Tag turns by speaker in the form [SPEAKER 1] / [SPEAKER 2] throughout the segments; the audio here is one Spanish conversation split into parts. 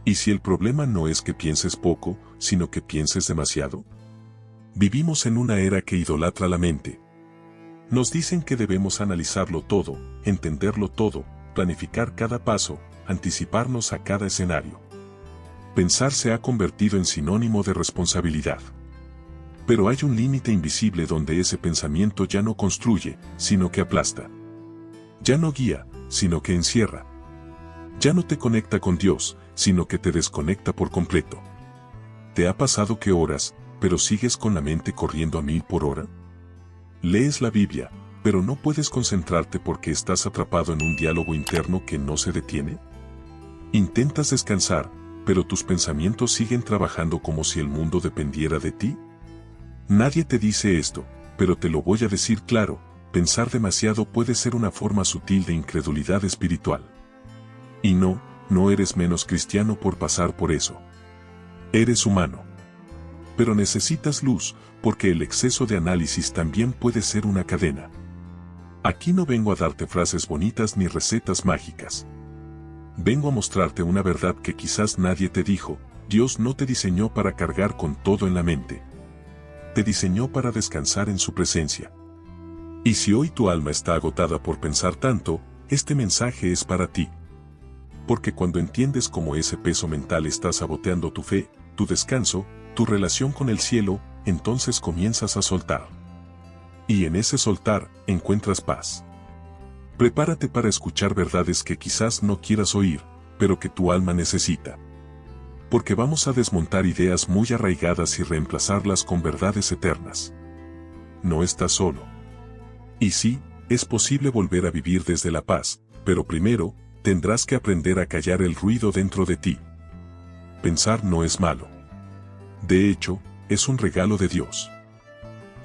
[SPEAKER 1] ¿Y si el problema no es que pienses poco, sino que pienses demasiado? Vivimos en una era que idolatra la mente. Nos dicen que debemos analizarlo todo, entenderlo todo, planificar cada paso, anticiparnos a cada escenario. Pensar se ha convertido en sinónimo de responsabilidad. Pero hay un límite invisible donde ese pensamiento ya no construye, sino que aplasta. Ya no guía, sino que encierra. Ya no te conecta con Dios, sino que te desconecta por completo. ¿Te ha pasado que oras, pero sigues con la mente corriendo a 1000 por hora? Lees la Biblia, pero no puedes concentrarte porque estás atrapado en un diálogo interno que no se detiene. Intentas descansar, pero tus pensamientos siguen trabajando como si el mundo dependiera de ti. Nadie te dice esto, pero te lo voy a decir claro: pensar demasiado puede ser una forma sutil de incredulidad espiritual. Y no eres menos cristiano por pasar por eso. Eres humano. Pero necesitas luz, porque el exceso de análisis también puede ser una cadena. Aquí no vengo a darte frases bonitas ni recetas mágicas. Vengo a mostrarte una verdad que quizás nadie te dijo: Dios no te diseñó para cargar con todo en la mente. Te diseñó para descansar en su presencia. Y si hoy tu alma está agotada por pensar tanto, este mensaje es para ti. Porque cuando entiendes cómo ese peso mental está saboteando tu fe, tu descanso, tu relación con el cielo, entonces comienzas a soltar. Y en ese soltar, encuentras paz. Prepárate para escuchar verdades que quizás no quieras oír, pero que tu alma necesita. Porque vamos a desmontar ideas muy arraigadas y reemplazarlas con verdades eternas. No estás solo. Y sí, es posible volver a vivir desde la paz, pero primero, tendrás que aprender a callar el ruido dentro de ti. Pensar no es malo. De hecho, es un regalo de Dios.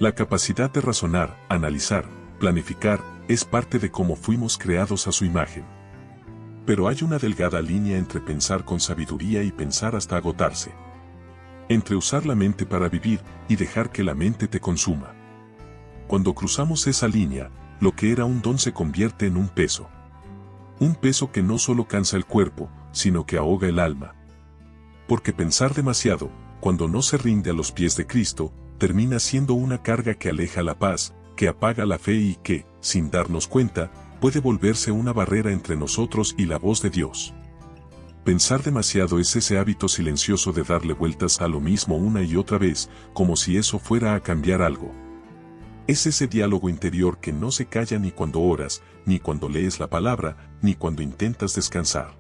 [SPEAKER 1] La capacidad de razonar, analizar, planificar, es parte de cómo fuimos creados a su imagen. Pero hay una delgada línea entre pensar con sabiduría y pensar hasta agotarse. Entre usar la mente para vivir y dejar que la mente te consuma. Cuando cruzamos esa línea, lo que era un don se convierte en un peso. Un peso que no solo cansa el cuerpo, sino que ahoga el alma. Porque pensar demasiado, cuando no se rinde a los pies de Cristo, termina siendo una carga que aleja la paz, que apaga la fe y que, sin darnos cuenta, puede volverse una barrera entre nosotros y la voz de Dios. Pensar demasiado es ese hábito silencioso de darle vueltas a lo mismo una y otra vez, como si eso fuera a cambiar algo. Es ese diálogo interior que no se calla ni cuando oras, ni cuando lees la palabra, ni cuando intentas descansar.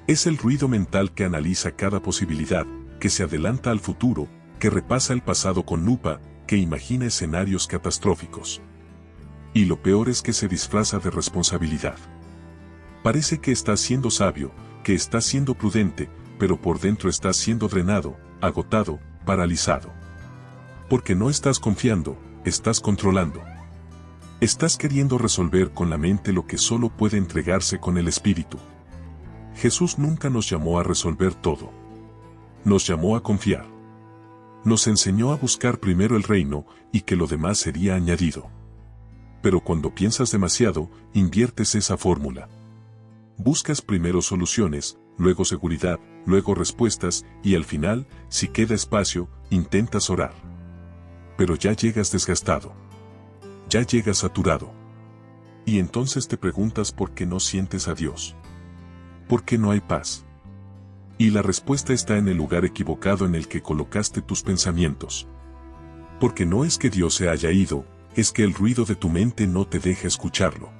[SPEAKER 1] Es el ruido mental que analiza cada posibilidad, que se adelanta al futuro, que repasa el pasado con lupa, que imagina escenarios catastróficos. Y lo peor es que se disfraza de responsabilidad. Parece que estás siendo sabio, que estás siendo prudente, pero por dentro estás siendo drenado, agotado, paralizado. Porque no estás confiando, estás controlando. Estás queriendo resolver con la mente lo que solo puede entregarse con el espíritu. Jesús nunca nos llamó a resolver todo. Nos llamó a confiar. Nos enseñó a buscar primero el reino y que lo demás sería añadido. Pero cuando piensas demasiado, inviertes esa fórmula. Buscas primero soluciones, luego seguridad, luego respuestas, y al final, si queda espacio, intentas orar. Pero ya llegas desgastado. Ya llegas saturado. Y entonces te preguntas por qué no sientes a Dios. ¿Por qué no hay paz? Y la respuesta está en el lugar equivocado en el que colocaste tus pensamientos. Porque no es que Dios se haya ido, es que el ruido de tu mente no te deja escucharlo.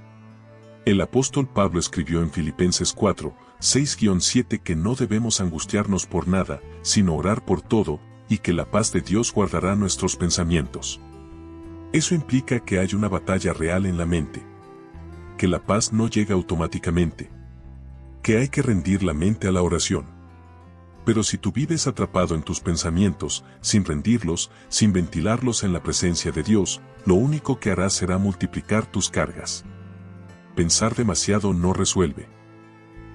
[SPEAKER 1] El apóstol Pablo escribió en Filipenses 4, 6-7 que no debemos angustiarnos por nada, sino orar por todo, y que la paz de Dios guardará nuestros pensamientos. Eso implica que hay una batalla real en la mente. Que la paz no llega automáticamente. Que hay que rendir la mente a la oración. Pero si tú vives atrapado en tus pensamientos, sin rendirlos, sin ventilarlos en la presencia de Dios, lo único que harás será multiplicar tus cargas. Pensar demasiado no resuelve.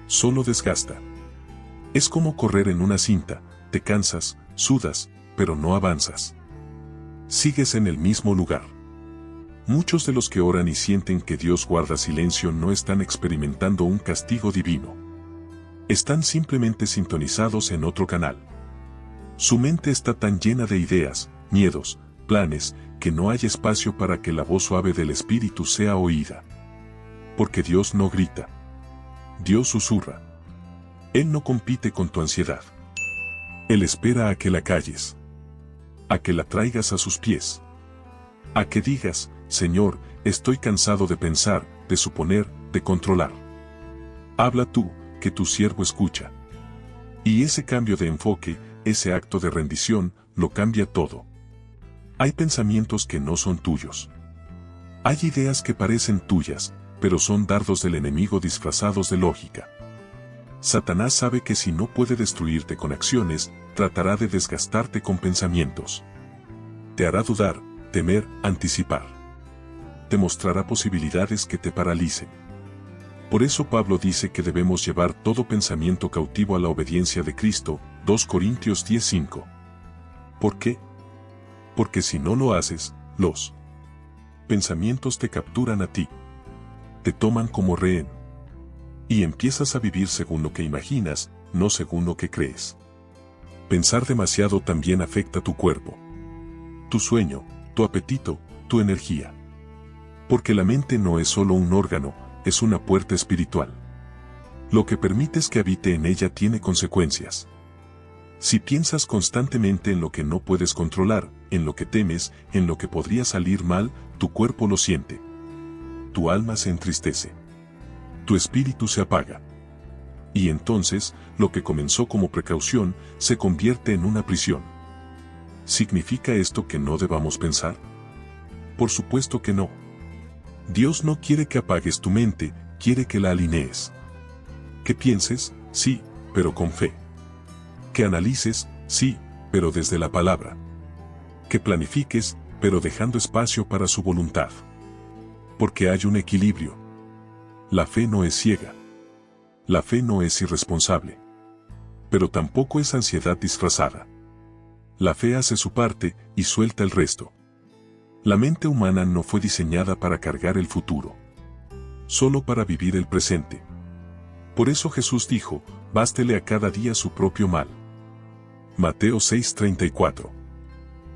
[SPEAKER 1] Solo desgasta. Es como correr en una cinta, te cansas, sudas, pero no avanzas. Sigues en el mismo lugar. Muchos de los que oran y sienten que Dios guarda silencio no están experimentando un castigo divino. Están simplemente sintonizados en otro canal. Su mente está tan llena de ideas, miedos, planes, que no hay espacio para que la voz suave del Espíritu sea oída. Porque Dios no grita. Dios susurra. Él no compite con tu ansiedad. Él espera a que la calles. A que la traigas a sus pies. A que digas, Señor, estoy cansado de pensar, de suponer, de controlar. Habla tú, que tu siervo escucha. Y ese cambio de enfoque, ese acto de rendición, lo cambia todo. Hay pensamientos que no son tuyos. Hay ideas que parecen tuyas, pero son dardos del enemigo disfrazados de lógica. Satanás sabe que si no puede destruirte con acciones, tratará de desgastarte con pensamientos. Te hará dudar, temer, anticipar. Te mostrará posibilidades que te paralicen. Por eso Pablo dice que debemos llevar todo pensamiento cautivo a la obediencia de Cristo, 2 Corintios 10:5. ¿Por qué? Porque si no lo haces, los pensamientos te capturan a ti. Te toman como rehén. Y empiezas a vivir según lo que imaginas, no según lo que crees. Pensar demasiado también afecta tu cuerpo, tu sueño, tu apetito, tu energía. Porque la mente no es solo un órgano, es una puerta espiritual. Lo que permites que habite en ella tiene consecuencias. Si piensas constantemente en lo que no puedes controlar, en lo que temes, en lo que podría salir mal, tu cuerpo lo siente. Tu alma se entristece. Tu espíritu se apaga. Y entonces, lo que comenzó como precaución, se convierte en una prisión. ¿Significa esto que no debamos pensar? Por supuesto que no. Dios no quiere que apagues tu mente, quiere que la alinees. Que pienses, sí, pero con fe. Que analices, sí, pero desde la palabra. Que planifiques, pero dejando espacio para su voluntad. Porque hay un equilibrio. La fe no es ciega. La fe no es irresponsable. Pero tampoco es ansiedad disfrazada. La fe hace su parte y suelta el resto. La mente humana no fue diseñada para cargar el futuro. Solo para vivir el presente. Por eso Jesús dijo, bástele a cada día su propio mal. Mateo 6:34.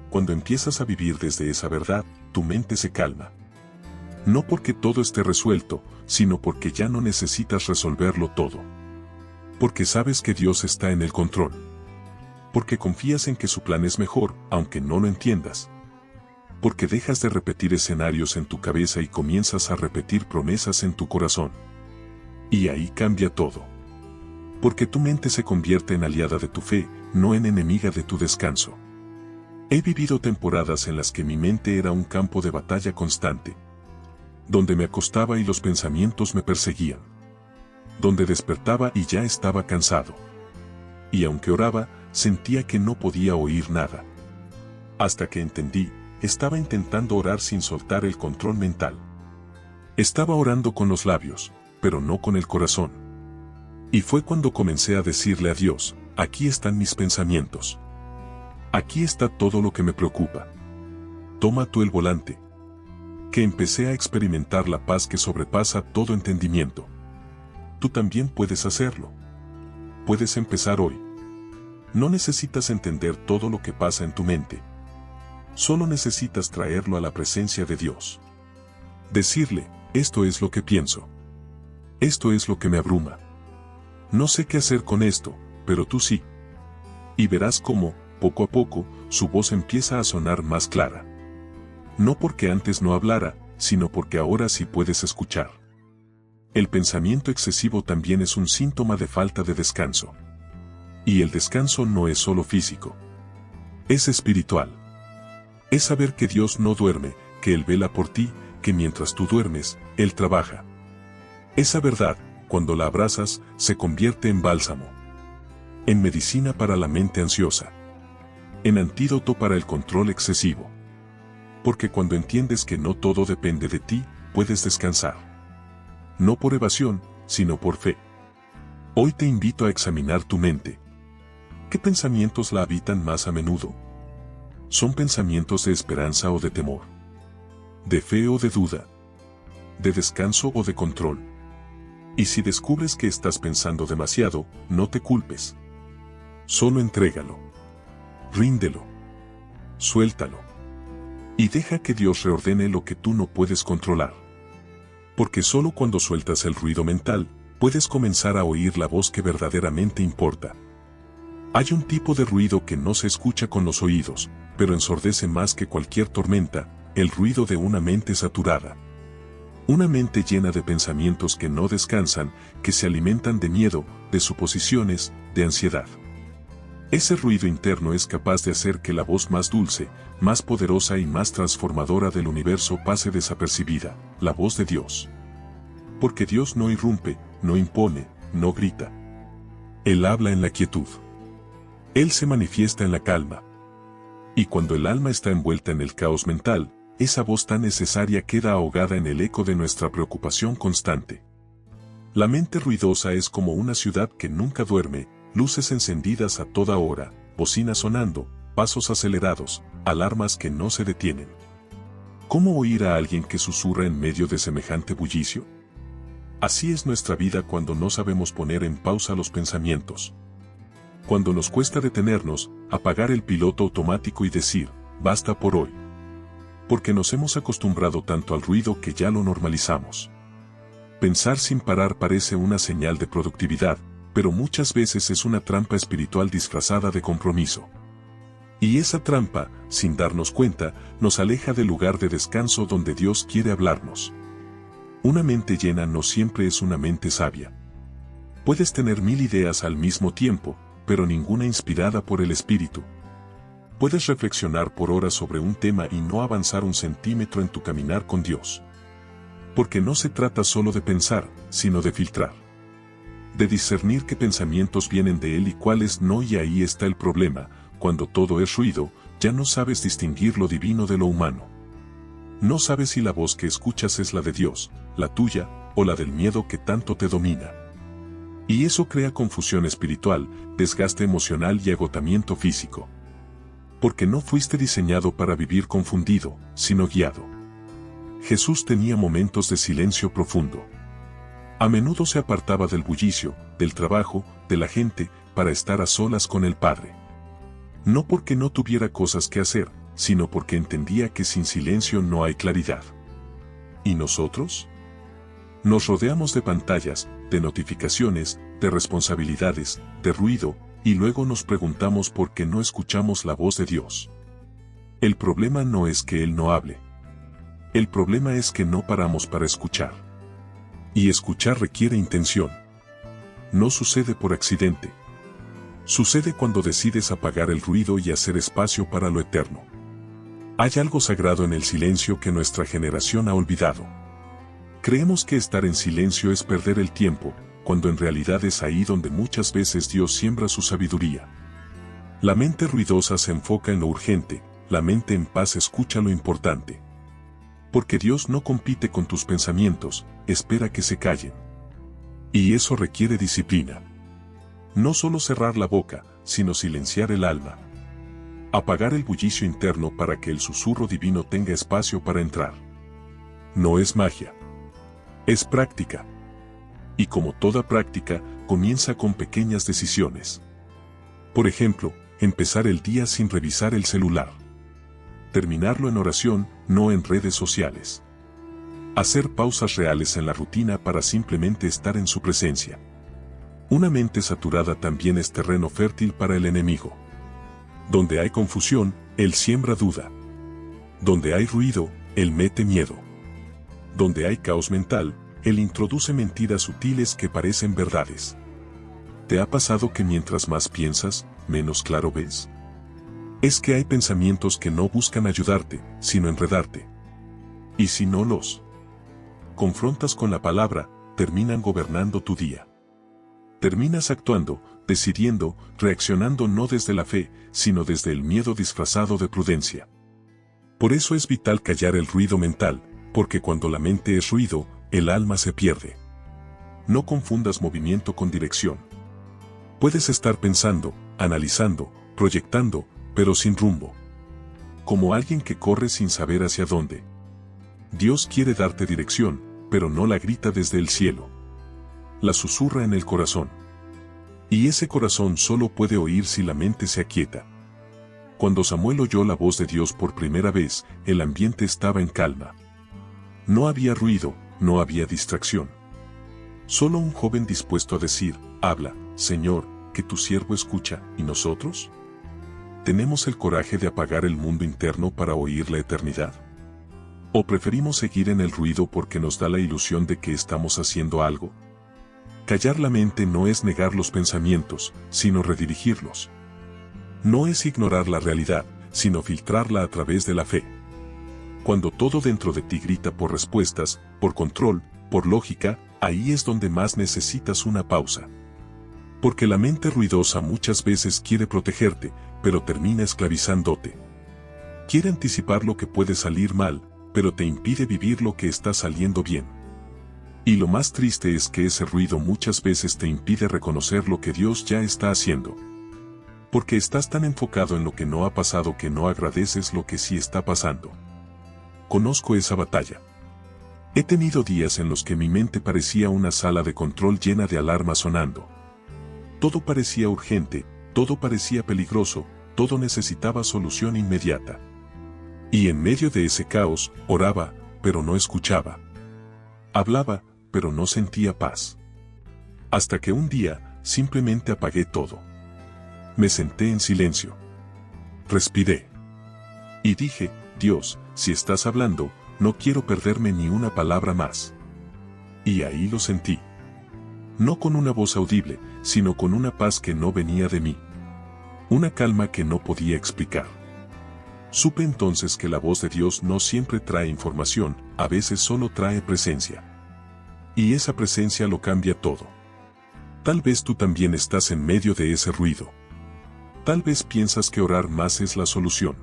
[SPEAKER 1] Cuando empiezas a vivir desde esa verdad, tu mente se calma. No porque todo esté resuelto, sino porque ya no necesitas resolverlo todo. Porque sabes que Dios está en el control. Porque confías en que su plan es mejor, aunque no lo entiendas. Porque dejas de repetir escenarios en tu cabeza y comienzas a repetir promesas en tu corazón. Y ahí cambia todo. Porque tu mente se convierte en aliada de tu fe, no en enemiga de tu descanso. He vivido temporadas en las que mi mente era un campo de batalla constante. Donde me acostaba y los pensamientos me perseguían. Donde despertaba y ya estaba cansado. Y aunque oraba, sentía que no podía oír nada. Hasta que entendí, estaba intentando orar sin soltar el control mental. Estaba orando con los labios, pero no con el corazón. Y fue cuando comencé a decirle a Dios, aquí están mis pensamientos. Aquí está todo lo que me preocupa. Toma tú el volante. Que empecé a experimentar la paz que sobrepasa todo entendimiento. Tú también puedes hacerlo. Puedes empezar hoy. No necesitas entender todo lo que pasa en tu mente. Solo necesitas traerlo a la presencia de Dios. Decirle, esto es lo que pienso. Esto es lo que me abruma. No sé qué hacer con esto, pero tú sí. Y verás cómo, poco a poco, su voz empieza a sonar más clara. No porque antes no hablara, sino porque ahora sí puedes escuchar. El pensamiento excesivo también es un síntoma de falta de descanso. Y el descanso no es solo físico. Es espiritual. Es saber que Dios no duerme, que Él vela por ti, que mientras tú duermes, Él trabaja. Esa verdad, cuando la abrazas, se convierte en bálsamo. En medicina para la mente ansiosa. En antídoto para el control excesivo. Porque cuando entiendes que no todo depende de ti, puedes descansar. No por evasión, sino por fe. Hoy te invito a examinar tu mente. ¿Qué pensamientos la habitan más a menudo? ¿Son pensamientos de esperanza o de temor? ¿De fe o de duda? ¿De descanso o de control? Y si descubres que estás pensando demasiado, no te culpes. Solo entrégalo. Ríndelo. Suéltalo. Y deja que Dios reordene lo que tú no puedes controlar. Porque solo cuando sueltas el ruido mental, puedes comenzar a oír la voz que verdaderamente importa. Hay un tipo de ruido que no se escucha con los oídos, pero ensordece más que cualquier tormenta, el ruido de una mente saturada. Una mente llena de pensamientos que no descansan, que se alimentan de miedo, de suposiciones, de ansiedad. Ese ruido interno es capaz de hacer que la voz más dulce, más poderosa y más transformadora del universo pase desapercibida, la voz de Dios. Porque Dios no irrumpe, no impone, no grita. Él habla en la quietud. Él se manifiesta en la calma. Y cuando el alma está envuelta en el caos mental, esa voz tan necesaria queda ahogada en el eco de nuestra preocupación constante. La mente ruidosa es como una ciudad que nunca duerme, luces encendidas a toda hora, bocinas sonando, pasos acelerados, alarmas que no se detienen. ¿Cómo oír a alguien que susurra en medio de semejante bullicio? Así es nuestra vida cuando no sabemos poner en pausa los pensamientos. Cuando nos cuesta detenernos, apagar el piloto automático y decir, basta por hoy. Porque nos hemos acostumbrado tanto al ruido que ya lo normalizamos. Pensar sin parar parece una señal de productividad, pero muchas veces es una trampa espiritual disfrazada de compromiso. Y esa trampa, sin darnos cuenta, nos aleja del lugar de descanso donde Dios quiere hablarnos. Una mente llena no siempre es una mente sabia. Puedes tener 1000 ideas al mismo tiempo, pero ninguna inspirada por el Espíritu. Puedes reflexionar por horas sobre un tema y no avanzar un centímetro en tu caminar con Dios. Porque no se trata solo de pensar, sino de filtrar. De discernir qué pensamientos vienen de Él y cuáles no, y ahí está el problema. Cuando todo es ruido, ya no sabes distinguir lo divino de lo humano. No sabes si la voz que escuchas es la de Dios, la tuya, o la del miedo que tanto te domina. Y eso crea confusión espiritual, desgaste emocional y agotamiento físico. Porque no fuiste diseñado para vivir confundido, sino guiado. Jesús tenía momentos de silencio profundo. A menudo se apartaba del bullicio, del trabajo, de la gente, para estar a solas con el Padre. No porque no tuviera cosas que hacer, sino porque entendía que sin silencio no hay claridad. ¿Y nosotros? Nos rodeamos de pantallas, de notificaciones, de responsabilidades, de ruido, y luego nos preguntamos por qué no escuchamos la voz de Dios. El problema no es que Él no hable. El problema es que no paramos para escuchar. Y escuchar requiere intención. No sucede por accidente. Sucede cuando decides apagar el ruido y hacer espacio para lo eterno. Hay algo sagrado en el silencio que nuestra generación ha olvidado. Creemos que estar en silencio es perder el tiempo, cuando en realidad es ahí donde muchas veces Dios siembra su sabiduría. La mente ruidosa se enfoca en lo urgente, la mente en paz escucha lo importante. Porque Dios no compite con tus pensamientos, espera que se callen. Y eso requiere disciplina. No solo cerrar la boca, sino silenciar el alma. Apagar el bullicio interno para que el susurro divino tenga espacio para entrar. No es magia. Es práctica. Y como toda práctica, comienza con pequeñas decisiones. Por ejemplo, empezar el día sin revisar el celular. Terminarlo en oración, no en redes sociales. Hacer pausas reales en la rutina para simplemente estar en su presencia. Una mente saturada también es terreno fértil para el enemigo. Donde hay confusión, él siembra duda. Donde hay ruido, él mete miedo. Donde hay caos mental, él introduce mentiras sutiles que parecen verdades. ¿Te ha pasado que mientras más piensas, menos claro ves? Es que hay pensamientos que no buscan ayudarte, sino enredarte. Y si no los confrontas con la palabra, terminan gobernando tu día. Terminas actuando, decidiendo, reaccionando no desde la fe, sino desde el miedo disfrazado de prudencia. Por eso es vital callar el ruido mental, porque cuando la mente es ruido, el alma se pierde. No confundas movimiento con dirección. Puedes estar pensando, analizando, proyectando, pero sin rumbo. Como alguien que corre sin saber hacia dónde. Dios quiere darte dirección, pero no la grita desde el cielo. la susurra en el corazón. Y ese corazón solo puede oír si la mente se aquieta. Cuando Samuel oyó la voz de Dios por primera vez, el ambiente estaba en calma. No había ruido, no había distracción. Solo un joven dispuesto a decir, habla, Señor, que tu siervo escucha, ¿y nosotros? ¿Tenemos el coraje de apagar el mundo interno para oír la eternidad? ¿O preferimos seguir en el ruido porque nos da la ilusión de que estamos haciendo algo? Callar la mente no es negar los pensamientos, sino redirigirlos. No es ignorar la realidad, sino filtrarla a través de la fe. Cuando todo dentro de ti grita por respuestas, por control, por lógica, ahí es donde más necesitas una pausa. Porque la mente ruidosa muchas veces quiere protegerte, pero termina esclavizándote. Quiere anticipar lo que puede salir mal, pero te impide vivir lo que está saliendo bien. Y lo más triste es que ese ruido muchas veces te impide reconocer lo que Dios ya está haciendo. Porque estás tan enfocado en lo que no ha pasado que no agradeces lo que sí está pasando. Conozco esa batalla. He tenido días en los que mi mente parecía una sala de control llena de alarmas sonando. Todo parecía urgente, todo parecía peligroso, todo necesitaba solución inmediata. Y en medio de ese caos, oraba, pero no escuchaba. Hablaba, pero no sentía paz. Hasta que un día, simplemente apagué todo. Me senté en silencio. Respiré. Y dije, Dios, si estás hablando, no quiero perderme ni una palabra más. Y ahí lo sentí. No con una voz audible, sino con una paz que no venía de mí. Una calma que no podía explicar. Supe entonces que la voz de Dios no siempre trae información, a veces solo trae presencia. Y esa presencia lo cambia todo. Tal vez tú también estás en medio de ese ruido. Tal vez piensas que orar más es la solución.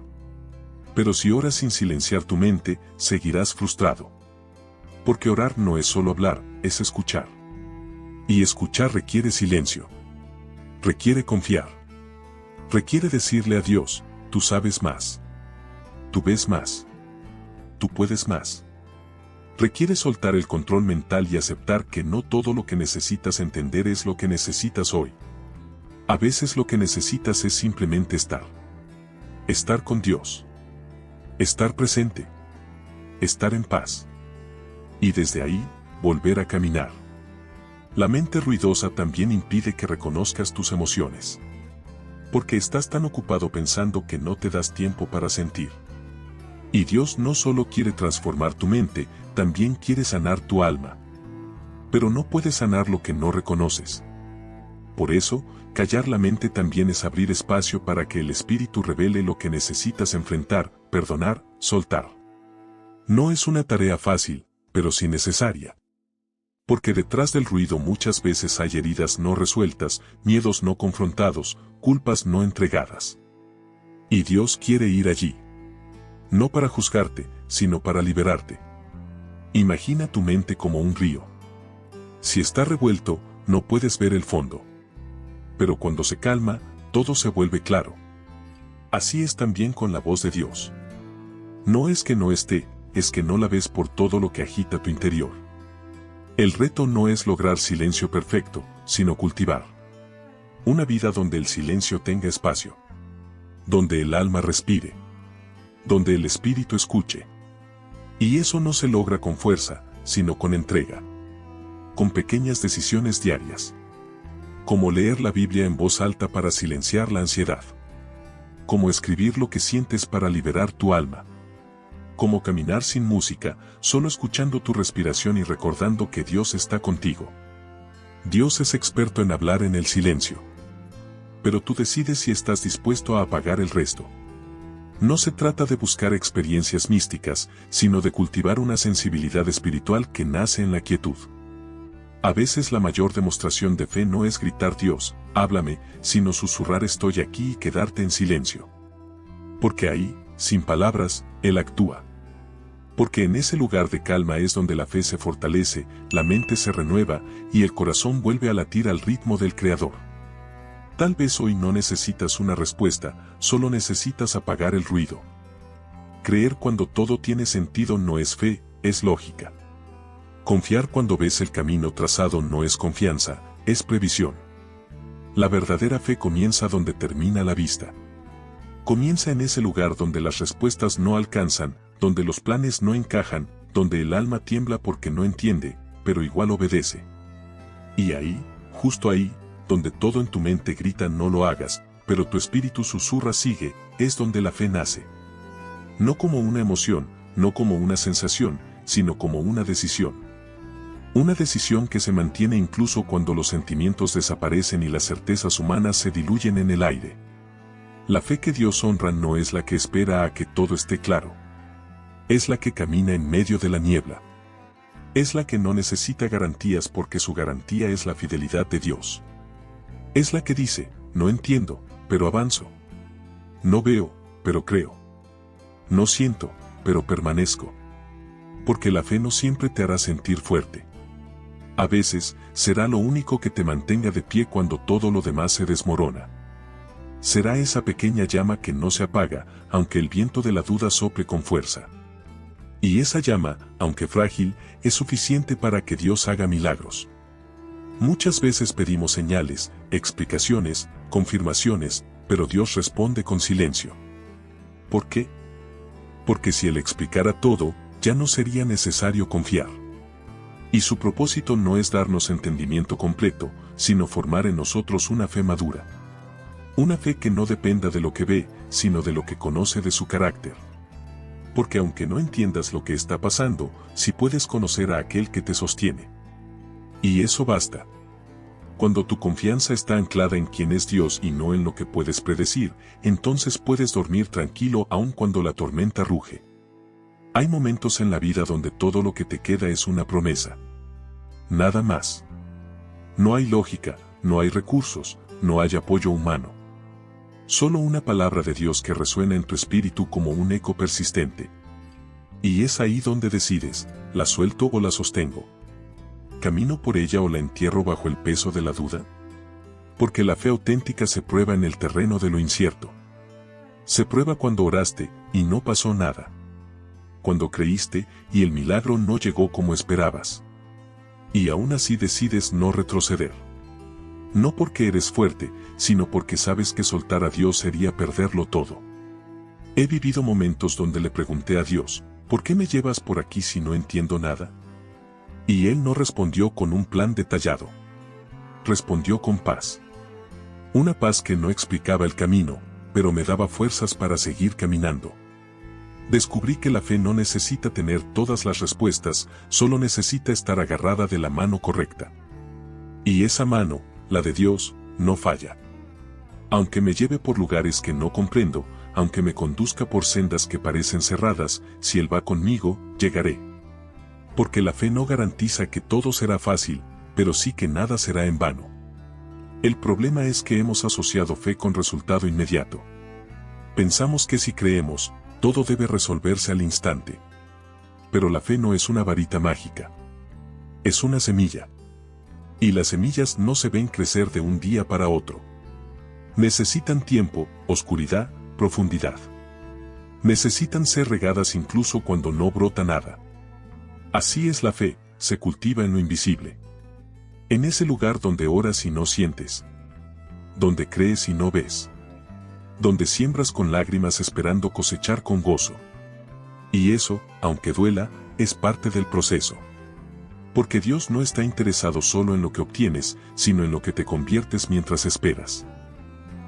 [SPEAKER 1] Pero si oras sin silenciar tu mente, seguirás frustrado. Porque orar no es solo hablar, es escuchar. Y escuchar requiere silencio. Requiere confiar. Requiere decirle a Dios, tú sabes más. Tú ves más. Tú puedes más. Requiere soltar el control mental y aceptar que no todo lo que necesitas entender es lo que necesitas hoy. A veces lo que necesitas es simplemente estar. Estar con Dios. Estar presente. Estar en paz. Y desde ahí, volver a caminar. La mente ruidosa también impide que reconozcas tus emociones. Porque estás tan ocupado pensando que no te das tiempo para sentir. Y Dios no solo quiere transformar tu mente, también quiere sanar tu alma. Pero no puedes sanar lo que no reconoces. Por eso, callar la mente también es abrir espacio para que el Espíritu revele lo que necesitas enfrentar, perdonar, soltar. No es una tarea fácil, pero sí necesaria. Porque detrás del ruido muchas veces hay heridas no resueltas, miedos no confrontados, culpas no entregadas. Y Dios quiere ir allí. No para juzgarte, sino para liberarte. Imagina tu mente como un río. Si está revuelto, no puedes ver el fondo. Pero cuando se calma, todo se vuelve claro. Así es también con la voz de Dios. No es que no esté, es que no la ves por todo lo que agita tu interior. El reto no es lograr silencio perfecto, sino cultivar una vida donde el silencio tenga espacio. Donde el alma respire. Donde el espíritu escuche. Y eso no se logra con fuerza, sino con entrega. Con pequeñas decisiones diarias. Como leer la Biblia en voz alta para silenciar la ansiedad. Como escribir lo que sientes para liberar tu alma. Como caminar sin música, solo escuchando tu respiración y recordando que Dios está contigo. Dios es experto en hablar en el silencio. Pero tú decides si estás dispuesto a apagar el resto. No se trata de buscar experiencias místicas, sino de cultivar una sensibilidad espiritual que nace en la quietud. A veces la mayor demostración de fe no es gritar Dios, háblame, sino susurrar estoy aquí y quedarte en silencio. Porque ahí, sin palabras, Él actúa. Porque en ese lugar de calma es donde la fe se fortalece, la mente se renueva y el corazón vuelve a latir al ritmo del Creador. Tal vez hoy no necesitas una respuesta, solo necesitas apagar el ruido. Creer cuando todo tiene sentido no es fe, es lógica. Confiar cuando ves el camino trazado no es confianza, es previsión. La verdadera fe comienza donde termina la vista. Comienza en ese lugar donde las respuestas no alcanzan, donde los planes no encajan, donde el alma tiembla porque no entiende, pero igual obedece. Y ahí, justo ahí, donde todo en tu mente grita no lo hagas, pero tu espíritu susurra sigue, es donde la fe nace. No como una emoción, no como una sensación, sino como una decisión. Una decisión que se mantiene incluso cuando los sentimientos desaparecen y las certezas humanas se diluyen en el aire. La fe que Dios honra no es la que espera a que todo esté claro. Es la que camina en medio de la niebla. Es la que no necesita garantías porque su garantía es la fidelidad de Dios. Es la que dice, no entiendo, pero avanzo. No veo, pero creo. No siento, pero permanezco. Porque la fe no siempre te hará sentir fuerte. A veces, será lo único que te mantenga de pie cuando todo lo demás se desmorona. Será esa pequeña llama que no se apaga, aunque el viento de la duda sople con fuerza. Y esa llama, aunque frágil, es suficiente para que Dios haga milagros. Muchas veces pedimos señales, explicaciones, confirmaciones, pero Dios responde con silencio. ¿Por qué? Porque si Él explicara todo, ya no sería necesario confiar. Y su propósito no es darnos entendimiento completo, sino formar en nosotros una fe madura. Una fe que no dependa de lo que ve, sino de lo que conoce de su carácter. Porque aunque no entiendas lo que está pasando, sí puedes conocer a aquel que te sostiene. Y eso basta. Cuando tu confianza está anclada en quién es Dios y no en lo que puedes predecir, entonces puedes dormir tranquilo aun cuando la tormenta ruge. Hay momentos en la vida donde todo lo que te queda es una promesa. Nada más. No hay lógica, no hay recursos, no hay apoyo humano. Solo una palabra de Dios que resuena en tu espíritu como un eco persistente. Y es ahí donde decides, ¿la suelto o la sostengo? ¿Camino por ella o la entierro bajo el peso de la duda? Porque la fe auténtica se prueba en el terreno de lo incierto. Se prueba cuando oraste y no pasó nada. Cuando creíste y el milagro no llegó como esperabas. Y aún así decides no retroceder. No porque eres fuerte, sino porque sabes que soltar a Dios sería perderlo todo. He vivido momentos donde le pregunté a Dios, ¿por qué me llevas por aquí si no entiendo nada? Y Él no respondió con un plan detallado. Respondió con paz. Una paz que no explicaba el camino, pero me daba fuerzas para seguir caminando. Descubrí que la fe no necesita tener todas las respuestas, solo necesita estar agarrada de la mano correcta. Y esa mano, la de Dios, no falla. Aunque me lleve por lugares que no comprendo, aunque me conduzca por sendas que parecen cerradas, si Él va conmigo, llegaré. Porque la fe no garantiza que todo será fácil, pero sí que nada será en vano. El problema es que hemos asociado fe con resultado inmediato. Pensamos que si creemos, todo debe resolverse al instante. Pero la fe no es una varita mágica. Es una semilla. Y las semillas no se ven crecer de un día para otro. Necesitan tiempo, oscuridad, profundidad. Necesitan ser regadas incluso cuando no brota nada. Así es la fe, se cultiva en lo invisible. En ese lugar donde oras y no sientes. Donde crees y no ves. Donde siembras con lágrimas esperando cosechar con gozo. Y eso, aunque duela, es parte del proceso. Porque Dios no está interesado solo en lo que obtienes, sino en lo que te conviertes mientras esperas.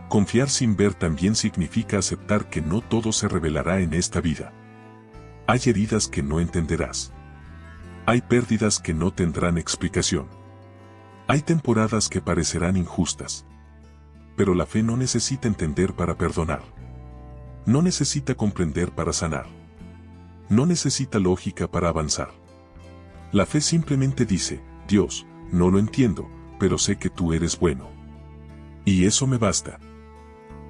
[SPEAKER 1] Confiar sin ver también significa aceptar que no todo se revelará en esta vida. Hay heridas que no entenderás. Hay pérdidas que no tendrán explicación. Hay temporadas que parecerán injustas. Pero la fe no necesita entender para perdonar. No necesita comprender para sanar. No necesita lógica para avanzar. La fe simplemente dice, Dios, no lo entiendo, pero sé que tú eres bueno. Y eso me basta.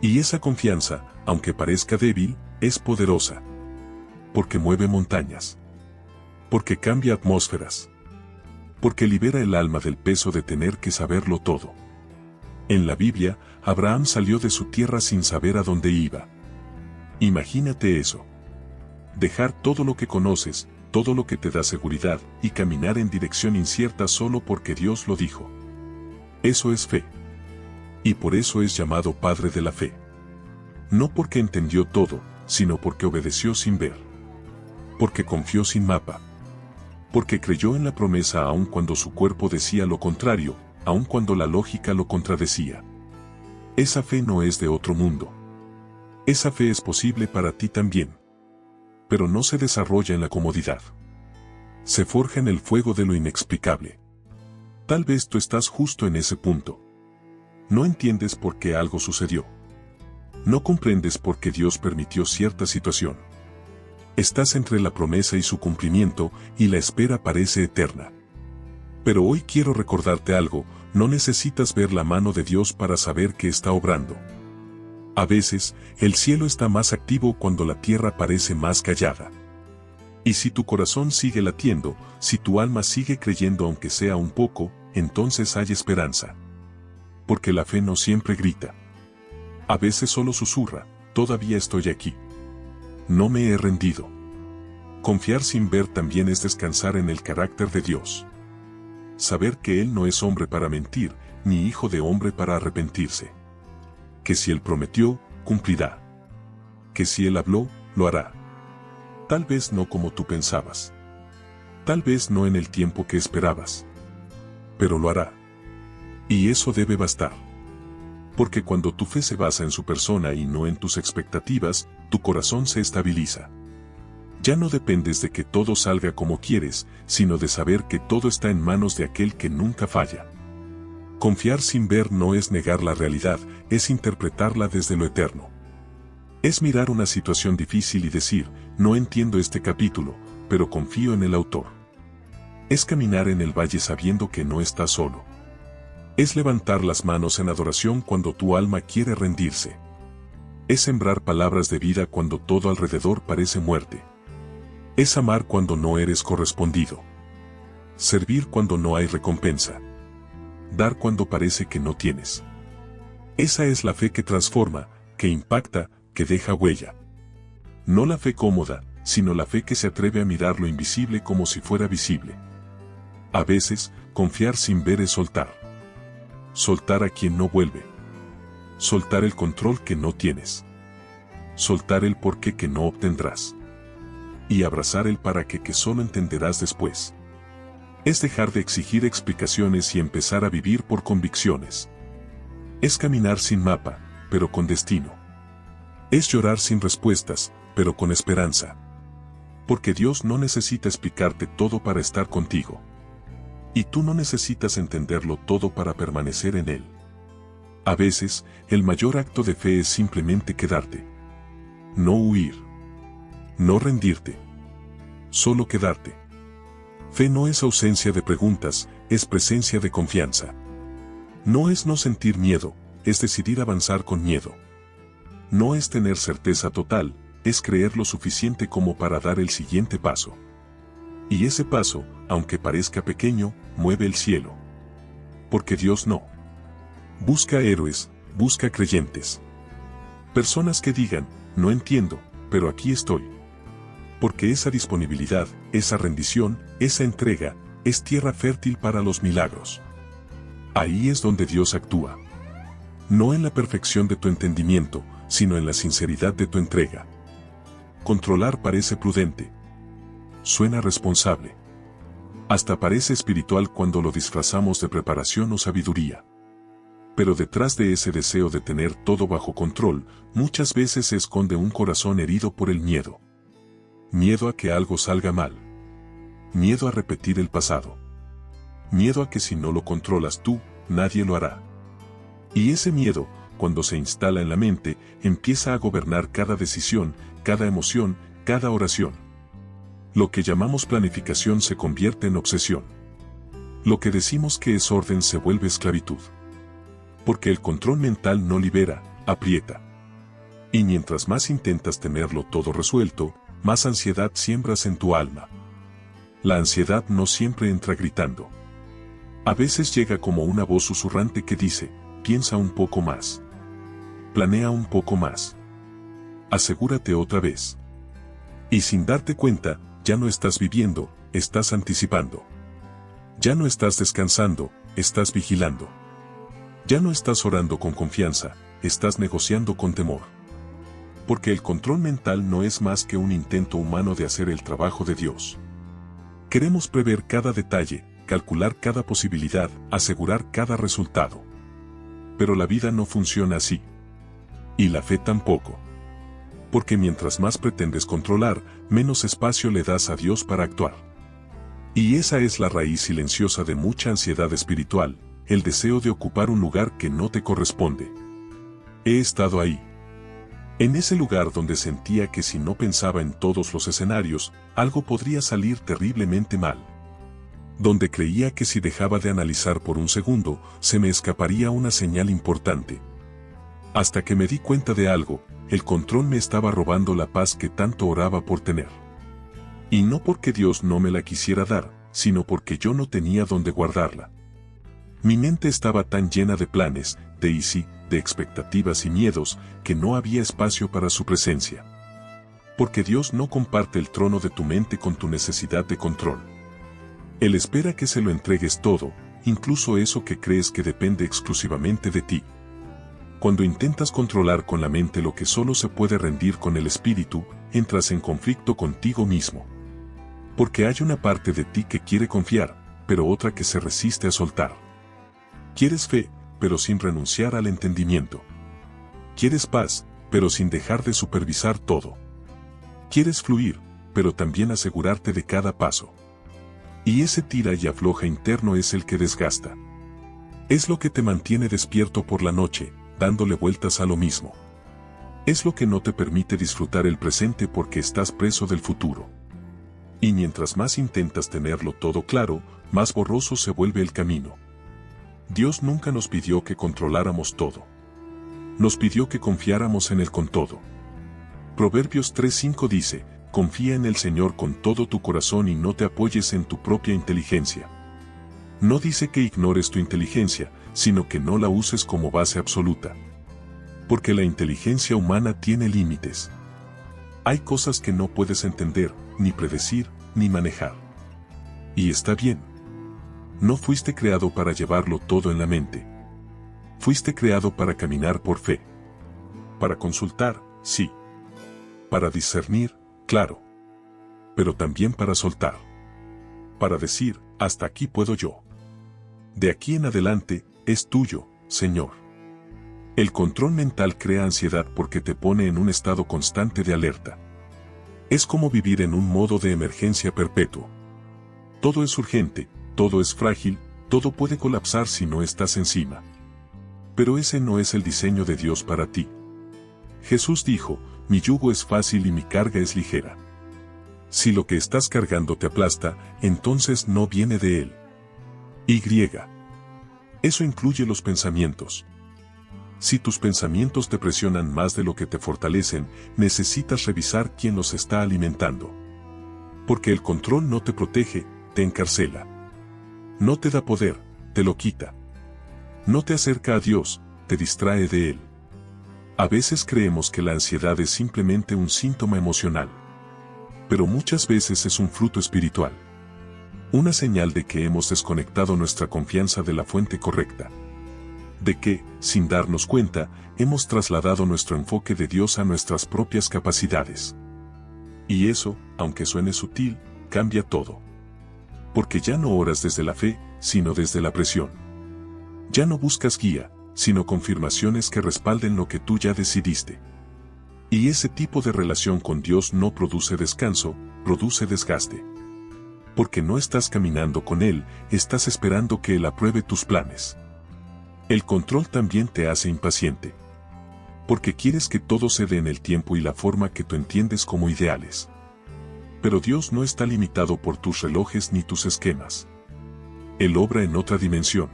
[SPEAKER 1] Y esa confianza, aunque parezca débil, es poderosa. Porque mueve montañas. Porque cambia atmósferas. Porque libera el alma del peso de tener que saberlo todo. En la Biblia, Abraham salió de su tierra sin saber a dónde iba. Imagínate eso. Dejar todo lo que conoces, todo lo que te da seguridad y caminar en dirección incierta solo porque Dios lo dijo. Eso es fe. Y por eso es llamado Padre de la Fe. No porque entendió todo, sino porque obedeció sin ver. Porque confió sin mapa. Porque creyó en la promesa aun cuando su cuerpo decía lo contrario, aun cuando la lógica lo contradecía. Esa fe no es de otro mundo. Esa fe es posible para ti también. Pero no se desarrolla en la comodidad. Se forja en el fuego de lo inexplicable. Tal vez tú estás justo en ese punto. No entiendes por qué algo sucedió. No comprendes por qué Dios permitió cierta situación. Estás entre la promesa y su cumplimiento, y la espera parece eterna. Pero hoy quiero recordarte algo: no necesitas ver la mano de Dios para saber que está obrando. A veces, el cielo está más activo cuando la tierra parece más callada. Y si tu corazón sigue latiendo, si tu alma sigue creyendo aunque sea un poco, entonces hay esperanza. Porque la fe no siempre grita. A veces solo susurra: todavía estoy aquí. No me he rendido. Confiar sin ver también es descansar en el carácter de Dios. Saber que Él no es hombre para mentir, ni hijo de hombre para arrepentirse. Que si Él prometió, cumplirá. Que si Él habló, lo hará. Tal vez no como tú pensabas. Tal vez no en el tiempo que esperabas. Pero lo hará. Y eso debe bastar. Porque cuando tu fe se basa en su persona y no en tus expectativas, tu corazón se estabiliza. Ya no dependes de que todo salga como quieres, sino de saber que todo está en manos de aquel que nunca falla. Confiar sin ver no es negar la realidad, es interpretarla desde lo eterno. Es mirar una situación difícil y decir: no entiendo este capítulo, pero confío en el autor. Es caminar en el valle sabiendo que no estás solo. Es levantar las manos en adoración cuando tu alma quiere rendirse. Es sembrar palabras de vida cuando todo alrededor parece muerte. Es amar cuando no eres correspondido. Servir cuando no hay recompensa. Dar cuando parece que no tienes. Esa es la fe que transforma, que impacta, que deja huella. No la fe cómoda, sino la fe que se atreve a mirar lo invisible como si fuera visible. A veces, confiar sin ver es soltar. Soltar a quien no vuelve. Soltar el control que no tienes. Soltar el porqué que no obtendrás. Y abrazar el para qué que solo entenderás después. Es dejar de exigir explicaciones y empezar a vivir por convicciones. Es caminar sin mapa, pero con destino. Es llorar sin respuestas, pero con esperanza. Porque Dios no necesita explicarte todo para estar contigo. Y tú no necesitas entenderlo todo para permanecer en Él. A veces, el mayor acto de fe es simplemente quedarte. No huir. No rendirte. Solo quedarte. Fe no es ausencia de preguntas, es presencia de confianza. No es no sentir miedo, es decidir avanzar con miedo. No es tener certeza total, es creer lo suficiente como para dar el siguiente paso. Y ese paso, aunque parezca pequeño, mueve el cielo. Porque Dios no busca héroes, busca creyentes. Personas que digan: no entiendo, pero aquí estoy. Porque esa disponibilidad, esa rendición, esa entrega, es tierra fértil para los milagros. Ahí es donde Dios actúa. No en la perfección de tu entendimiento, sino en la sinceridad de tu entrega. Controlar parece prudente. Suena responsable. Hasta parece espiritual cuando lo disfrazamos de preparación o sabiduría. Pero detrás de ese deseo de tener todo bajo control, muchas veces se esconde un corazón herido por el miedo. Miedo a que algo salga mal. Miedo a repetir el pasado. Miedo a que si no lo controlas tú, nadie lo hará. Y ese miedo, cuando se instala en la mente, empieza a gobernar cada decisión, cada emoción, cada oración. Lo que llamamos planificación se convierte en obsesión. Lo que decimos que es orden se vuelve esclavitud. Porque el control mental no libera, aprieta. Y mientras más intentas tenerlo todo resuelto, más ansiedad siembras en tu alma. La ansiedad no siempre entra gritando. A veces llega como una voz susurrante que dice: piensa un poco más. Planea un poco más. Asegúrate otra vez. Y sin darte cuenta, ya no estás viviendo, estás anticipando. Ya no estás descansando, estás vigilando. Ya no estás orando con confianza, estás negociando con temor. Porque el control mental no es más que un intento humano de hacer el trabajo de Dios. Queremos prever cada detalle, calcular cada posibilidad, asegurar cada resultado. Pero la vida no funciona así. Y la fe tampoco. Porque mientras más pretendes controlar, menos espacio le das a Dios para actuar. Y esa es la raíz silenciosa de mucha ansiedad espiritual, el deseo de ocupar un lugar que no te corresponde. He estado ahí. En ese lugar donde sentía que si no pensaba en todos los escenarios, algo podría salir terriblemente mal. Donde creía que si dejaba de analizar por un segundo, se me escaparía una señal importante. Hasta que me di cuenta de algo, el control me estaba robando la paz que tanto oraba por tener. Y no porque Dios no me la quisiera dar, sino porque yo no tenía dónde guardarla. Mi mente estaba tan llena de planes, de expectativas y miedos, que no había espacio para su presencia. Porque Dios no comparte el trono de tu mente con tu necesidad de control. Él espera que se lo entregues todo, incluso eso que crees que depende exclusivamente de ti. Cuando intentas controlar con la mente lo que solo se puede rendir con el espíritu, entras en conflicto contigo mismo. Porque hay una parte de ti que quiere confiar, pero otra que se resiste a soltar. Quieres fe, pero sin renunciar al entendimiento. Quieres paz, pero sin dejar de supervisar todo. Quieres fluir, pero también asegurarte de cada paso. Y ese tira y afloja interno es el que desgasta. Es lo que te mantiene despierto por la noche, dándole vueltas a lo mismo. Es lo que no te permite disfrutar el presente porque estás preso del futuro. Y mientras más intentas tenerlo todo claro, más borroso se vuelve el camino. Dios nunca nos pidió que controláramos todo. Nos pidió que confiáramos en Él con todo. Proverbios 3:5 dice, confía en el Señor con todo tu corazón y no te apoyes en tu propia inteligencia. No dice que ignores tu inteligencia, sino que no la uses como base absoluta. Porque la inteligencia humana tiene límites. Hay cosas que no puedes entender, ni predecir, ni manejar. Y está bien. No fuiste creado para llevarlo todo en la mente. Fuiste creado para caminar por fe. Para consultar, sí. Para discernir, claro. Pero también para soltar. Para decir, hasta aquí puedo yo. De aquí en adelante, es tuyo, Señor. El control mental crea ansiedad porque te pone en un estado constante de alerta. Es como vivir en un modo de emergencia perpetuo. Todo es urgente, todo es frágil, todo puede colapsar si no estás encima. Pero ese no es el diseño de Dios para ti. Jesús dijo, mi yugo es fácil y mi carga es ligera. Si lo que estás cargando te aplasta, entonces no viene de Él. Y. Eso incluye los pensamientos. Si tus pensamientos te presionan más de lo que te fortalecen, necesitas revisar quién los está alimentando. Porque el control no te protege, te encarcela. No te da poder, te lo quita. No te acerca a Dios, te distrae de Él. A veces creemos que la ansiedad es simplemente un síntoma emocional. Pero muchas veces es un fruto espiritual. Una señal de que hemos desconectado nuestra confianza de la fuente correcta. De que, sin darnos cuenta, hemos trasladado nuestro enfoque de Dios a nuestras propias capacidades. Y eso, aunque suene sutil, cambia todo. Porque ya no oras desde la fe, sino desde la presión. Ya no buscas guía, sino confirmaciones que respalden lo que tú ya decidiste. Y ese tipo de relación con Dios no produce descanso, produce desgaste. Porque no estás caminando con Él, estás esperando que Él apruebe tus planes. El control también te hace impaciente. Porque quieres que todo se dé en el tiempo y la forma que tú entiendes como ideales. Pero Dios no está limitado por tus relojes ni tus esquemas. Él obra en otra dimensión.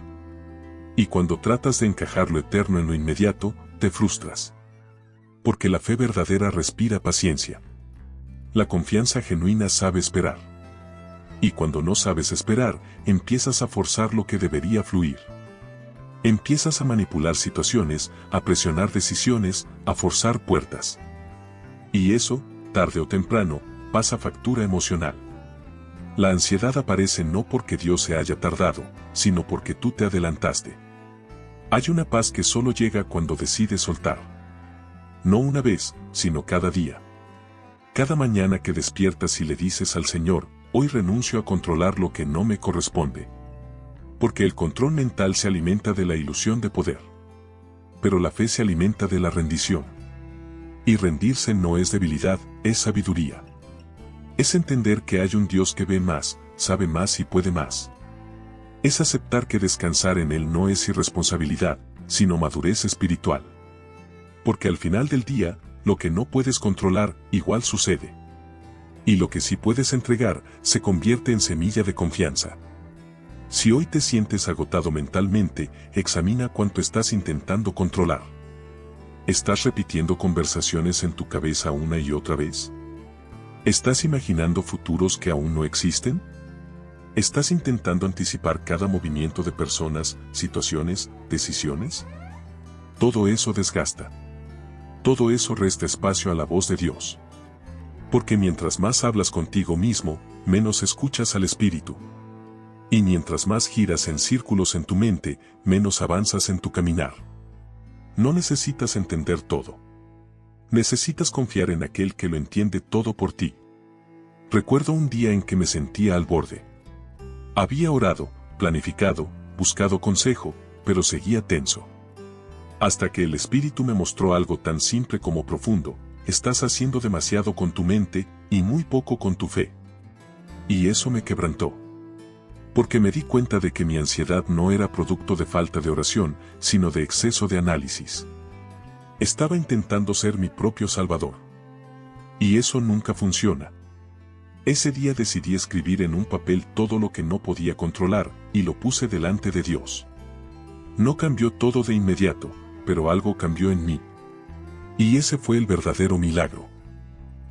[SPEAKER 1] Y cuando tratas de encajar lo eterno en lo inmediato, te frustras. Porque la fe verdadera respira paciencia. La confianza genuina sabe esperar. Y cuando no sabes esperar, empiezas a forzar lo que debería fluir. Empiezas a manipular situaciones, a presionar decisiones, a forzar puertas. Y eso, tarde o temprano, pasa factura emocional. La ansiedad aparece no porque Dios se haya tardado, sino porque tú te adelantaste. Hay una paz que solo llega cuando decides soltar. No una vez, sino cada día. Cada mañana que despiertas y le dices al Señor, hoy renuncio a controlar lo que no me corresponde. Porque el control mental se alimenta de la ilusión de poder. Pero la fe se alimenta de la rendición. Y rendirse no es debilidad, es sabiduría. Es entender que hay un Dios que ve más, sabe más y puede más. Es aceptar que descansar en Él no es irresponsabilidad, sino madurez espiritual. Porque al final del día, lo que no puedes controlar, igual sucede. Y lo que sí puedes entregar, se convierte en semilla de confianza. Si hoy te sientes agotado mentalmente, examina cuánto estás intentando controlar. ¿Estás repitiendo conversaciones en tu cabeza una y otra vez? ¿Estás imaginando futuros que aún no existen? ¿Estás intentando anticipar cada movimiento de personas, situaciones, decisiones? Todo eso desgasta. Todo eso resta espacio a la voz de Dios. Porque mientras más hablas contigo mismo, menos escuchas al Espíritu. Y mientras más giras en círculos en tu mente, menos avanzas en tu caminar. No necesitas entender todo. Necesitas confiar en aquel que lo entiende todo por ti. Recuerdo un día en que me sentía al borde. Había orado, planificado, buscado consejo, pero seguía tenso. Hasta que el Espíritu me mostró algo tan simple como profundo: estás haciendo demasiado con tu mente y muy poco con tu fe. Y eso me quebrantó. Porque me di cuenta de que mi ansiedad no era producto de falta de oración, sino de exceso de análisis. Estaba intentando ser mi propio salvador. Y eso nunca funciona. Ese día decidí escribir en un papel todo lo que no podía controlar, y lo puse delante de Dios. No cambió todo de inmediato, pero algo cambió en mí. Y ese fue el verdadero milagro.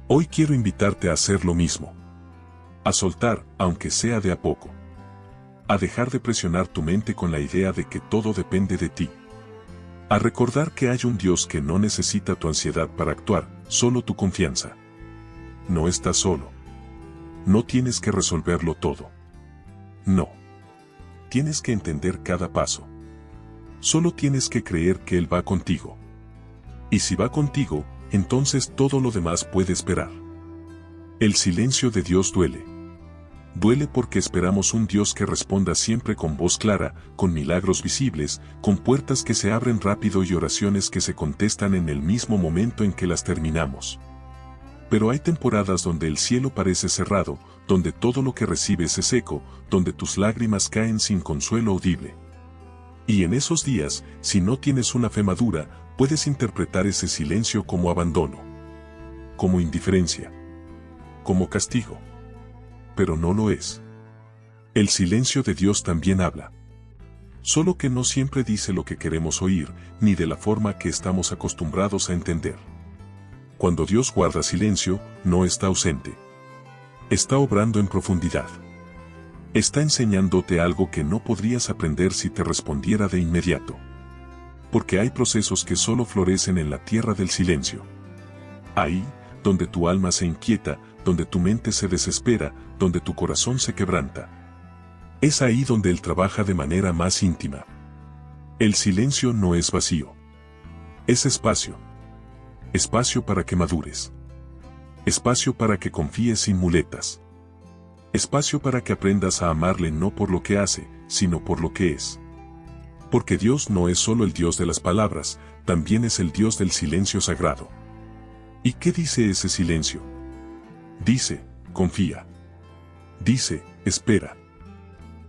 [SPEAKER 1] Hoy quiero invitarte a hacer lo mismo. A soltar, aunque sea de a poco. A dejar de presionar tu mente con la idea de que todo depende de ti. A recordar que hay un Dios que no necesita tu ansiedad para actuar, solo tu confianza. No estás solo. No tienes que resolverlo todo. No. Tienes que entender cada paso. Solo tienes que creer que Él va contigo. Y si va contigo, entonces todo lo demás puede esperar. El silencio de Dios duele. Duele porque esperamos un Dios que responda siempre con voz clara, con milagros visibles, con puertas que se abren rápido y oraciones que se contestan en el mismo momento en que las terminamos. Pero hay temporadas donde el cielo parece cerrado, donde todo lo que recibes es seco, donde tus lágrimas caen sin consuelo audible. Y en esos días, si no tienes una fe madura, puedes interpretar ese silencio como abandono, como indiferencia, como castigo. Pero no lo es. El silencio de Dios también habla. Solo que no siempre dice lo que queremos oír, ni de la forma que estamos acostumbrados a entender. Cuando Dios guarda silencio, no está ausente. Está obrando en profundidad. Está enseñándote algo que no podrías aprender si te respondiera de inmediato. Porque hay procesos que solo florecen en la tierra del silencio. Ahí, donde tu alma se inquieta, donde tu mente se desespera, donde tu corazón se quebranta. Es ahí donde Él trabaja de manera más íntima. El silencio no es vacío. Es espacio. Espacio para que madures. Espacio para que confíes sin muletas. Espacio para que aprendas a amarle no por lo que hace, sino por lo que es. Porque Dios no es solo el Dios de las palabras, también es el Dios del silencio sagrado. ¿Y qué dice ese silencio? Dice, confía. Dice, espera.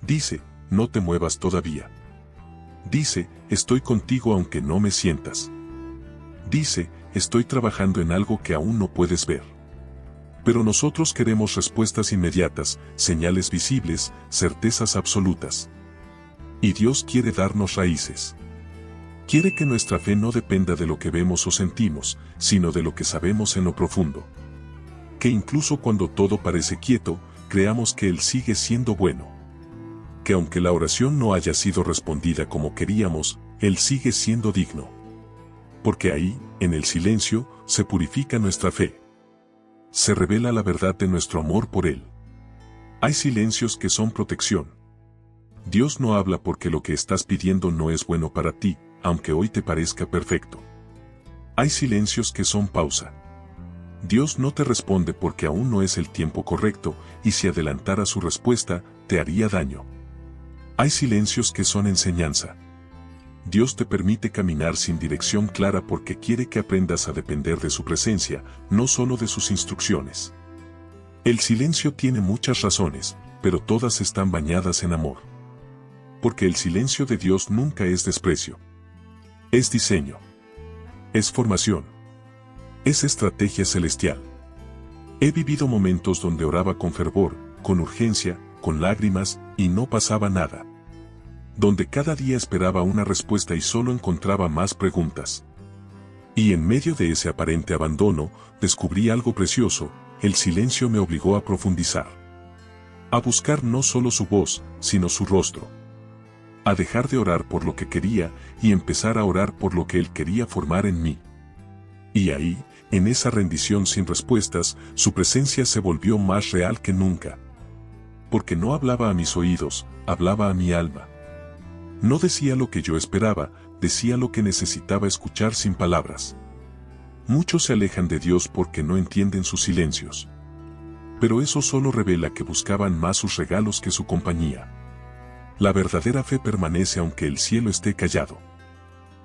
[SPEAKER 1] Dice, no te muevas todavía. Dice, estoy contigo aunque no me sientas. Dice, estoy trabajando en algo que aún no puedes ver. Pero nosotros queremos respuestas inmediatas, señales visibles, certezas absolutas. Y Dios quiere darnos raíces. Quiere que nuestra fe no dependa de lo que vemos o sentimos, sino de lo que sabemos en lo profundo. Que incluso cuando todo parece quieto, creamos que Él sigue siendo bueno. Que aunque la oración no haya sido respondida como queríamos, Él sigue siendo digno. Porque ahí, en el silencio, se purifica nuestra fe. se revela la verdad de nuestro amor por Él. Hay silencios que son protección. Dios no habla porque lo que estás pidiendo no es bueno para ti, aunque hoy te parezca perfecto. Hay silencios que son pausa. Dios no te responde porque aún no es el tiempo correcto, y si adelantara su respuesta, te haría daño. Hay silencios que son enseñanza. Dios te permite caminar sin dirección clara porque quiere que aprendas a depender de su presencia, no solo de sus instrucciones. El silencio tiene muchas razones, pero todas están bañadas en amor. Porque el silencio de Dios nunca es desprecio. Es diseño. Es formación. Es estrategia celestial. He vivido momentos donde oraba con fervor, con urgencia, con lágrimas, y no pasaba nada. Donde cada día esperaba una respuesta y solo encontraba más preguntas. Y en medio de ese aparente abandono, descubrí algo precioso: el silencio me obligó a profundizar. A buscar no solo su voz, sino su rostro. A dejar de orar por lo que quería y empezar a orar por lo que Él quería formar en mí. Y ahí, en esa rendición sin respuestas, su presencia se volvió más real que nunca. Porque no hablaba a mis oídos, hablaba a mi alma. No decía lo que yo esperaba, decía lo que necesitaba escuchar sin palabras. Muchos se alejan de Dios porque no entienden sus silencios. Pero eso solo revela que buscaban más sus regalos que su compañía. La verdadera fe permanece aunque el cielo esté callado.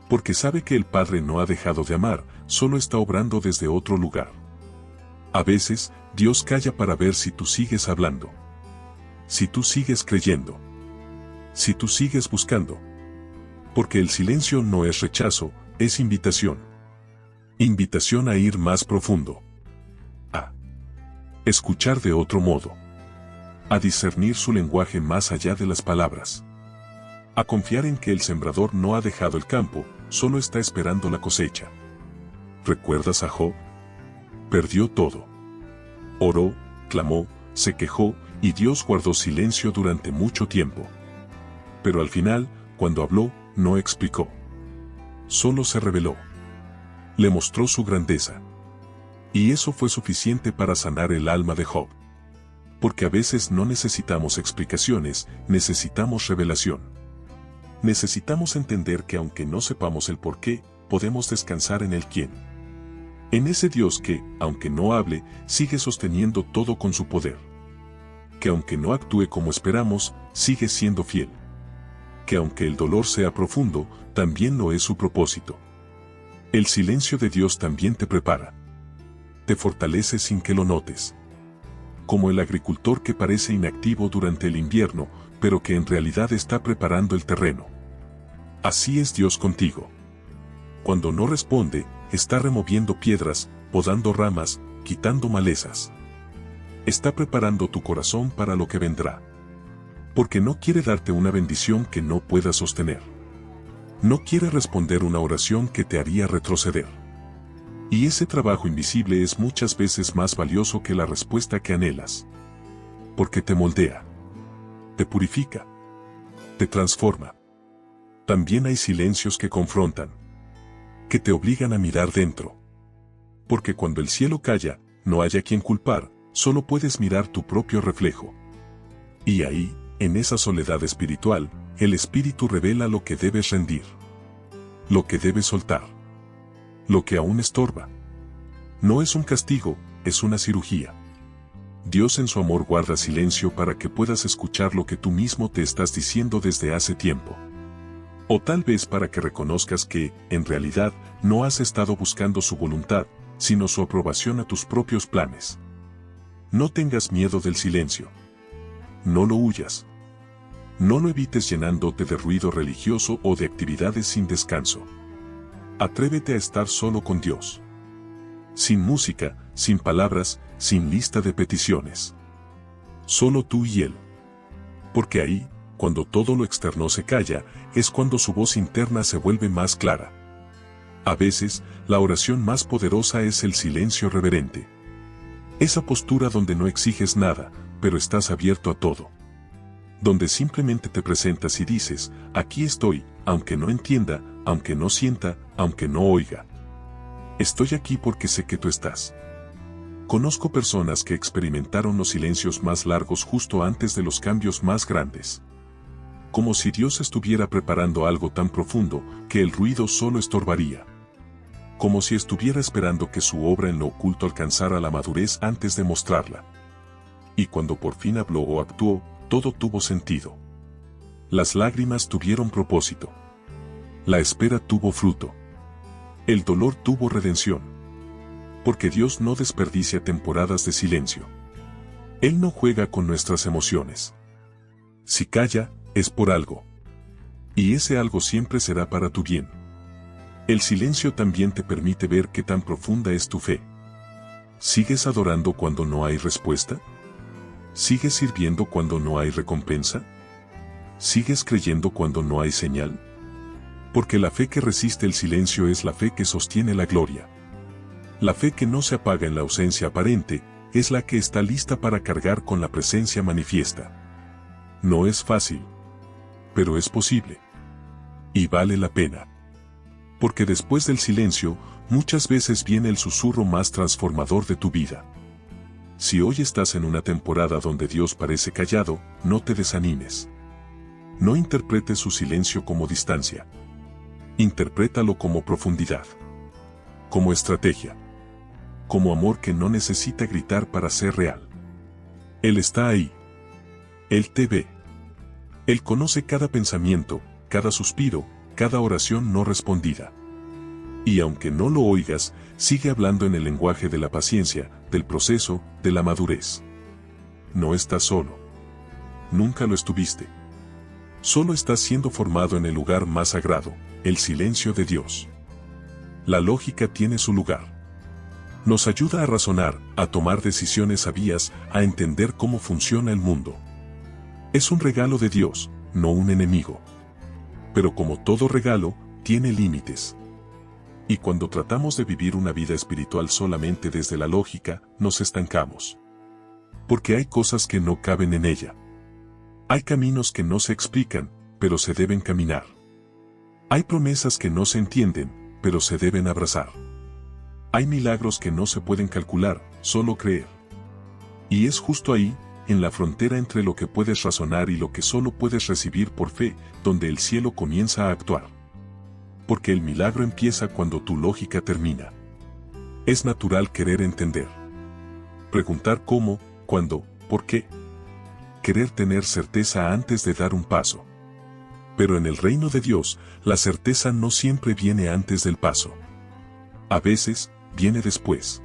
[SPEAKER 1] Porque sabe que el Padre no ha dejado de amar, solo está obrando desde otro lugar. A veces, Dios calla para ver si tú sigues hablando. Si tú sigues creyendo. Si tú sigues buscando. Porque el silencio no es rechazo, es invitación. Invitación a ir más profundo. A escuchar de otro modo. A discernir su lenguaje más allá de las palabras. A confiar en que el sembrador no ha dejado el campo, solo está esperando la cosecha. ¿Recuerdas a Job? Perdió todo. Oró, clamó, se quejó, y Dios guardó silencio durante mucho tiempo. Pero al final, cuando habló, no explicó. Solo se reveló. Le mostró su grandeza. Y eso fue suficiente para sanar el alma de Job. Porque a veces no necesitamos explicaciones, necesitamos revelación. Necesitamos entender que aunque no sepamos el por qué, podemos descansar en el quién. En ese Dios que, aunque no hable, sigue sosteniendo todo con su poder. Que aunque no actúe como esperamos, sigue siendo fiel. Que aunque el dolor sea profundo, también lo es su propósito. El silencio de Dios también te prepara. Te fortalece sin que lo notes. Como el agricultor que parece inactivo durante el invierno, pero que en realidad está preparando el terreno. Así es Dios contigo. Cuando no responde, está removiendo piedras, podando ramas, quitando malezas. Está preparando tu corazón para lo que vendrá. Porque no quiere darte una bendición que no puedas sostener. No quiere responder una oración que te haría retroceder. Y ese trabajo invisible es muchas veces más valioso que la respuesta que anhelas. Porque te moldea. Te purifica. Te transforma. También hay silencios que confrontan. Que te obligan a mirar dentro. Porque cuando el cielo calla, no haya quien culpar, solo puedes mirar tu propio reflejo. Y ahí, en esa soledad espiritual, el Espíritu revela lo que debes rendir. Lo que debes soltar. Lo que aún estorba. No es un castigo, es una cirugía. Dios en su amor guarda silencio para que puedas escuchar lo que tú mismo te estás diciendo desde hace tiempo. O tal vez para que reconozcas que, en realidad, no has estado buscando su voluntad, sino su aprobación a tus propios planes. No tengas miedo del silencio. No lo huyas. No lo evites llenándote de ruido religioso o de actividades sin descanso. Atrévete a estar solo con Dios. Sin música, sin palabras, sin lista de peticiones. Solo tú y Él. Porque ahí, cuando todo lo externo se calla, es cuando su voz interna se vuelve más clara. A veces, la oración más poderosa es el silencio reverente. Esa postura donde no exiges nada, pero estás abierto a todo. Donde simplemente te presentas y dices, aquí estoy, aunque no entienda, aunque no sienta, aunque no oiga. Estoy aquí porque sé que tú estás. Conozco personas que experimentaron los silencios más largos justo antes de los cambios más grandes. Como si Dios estuviera preparando algo tan profundo que el ruido solo estorbaría. Como si estuviera esperando que su obra en lo oculto alcanzara la madurez antes de mostrarla. Y cuando por fin habló o actuó, todo tuvo sentido. Las lágrimas tuvieron propósito. La espera tuvo fruto. El dolor tuvo redención. Porque Dios no desperdicia temporadas de silencio. Él no juega con nuestras emociones. Si calla, es por algo. Y ese algo siempre será para tu bien. El silencio también te permite ver qué tan profunda es tu fe. ¿Sigues adorando cuando no hay respuesta? ¿Sigues sirviendo cuando no hay recompensa? ¿Sigues creyendo cuando no hay señal? Porque la fe que resiste el silencio es la fe que sostiene la gloria. La fe que no se apaga en la ausencia aparente, es la que está lista para cargar con la presencia manifiesta. No es fácil, pero es posible. Y vale la pena. Porque después del silencio, muchas veces viene el susurro más transformador de tu vida. Si hoy estás en una temporada donde Dios parece callado, no te desanimes. No interpretes su silencio como distancia. Interprétalo como profundidad. Como estrategia. Como amor que no necesita gritar para ser real. Él está ahí. Él te ve. Él conoce cada pensamiento, cada suspiro, cada oración no respondida. Y aunque no lo oigas, sigue hablando en el lenguaje de la paciencia, del proceso, de la madurez. No estás solo. Nunca lo estuviste. Solo estás siendo formado en el lugar más sagrado, el silencio de Dios. La lógica tiene su lugar. Nos ayuda a razonar, a tomar decisiones sabias, a entender cómo funciona el mundo. Es un regalo de Dios, no un enemigo. Pero como todo regalo, tiene límites. Y cuando tratamos de vivir una vida espiritual solamente desde la lógica, nos estancamos. Porque hay cosas que no caben en ella. Hay caminos que no se explican, pero se deben caminar. Hay promesas que no se entienden, pero se deben abrazar. Hay milagros que no se pueden calcular, solo creer. Y es justo ahí, en la frontera entre lo que puedes razonar y lo que solo puedes recibir por fe, donde el cielo comienza a actuar. Porque el milagro empieza cuando tu lógica termina. Es natural querer entender. Preguntar cómo, cuándo, por qué. Querer tener certeza antes de dar un paso. Pero en el reino de Dios, la certeza no siempre viene antes del paso. A veces, viene después.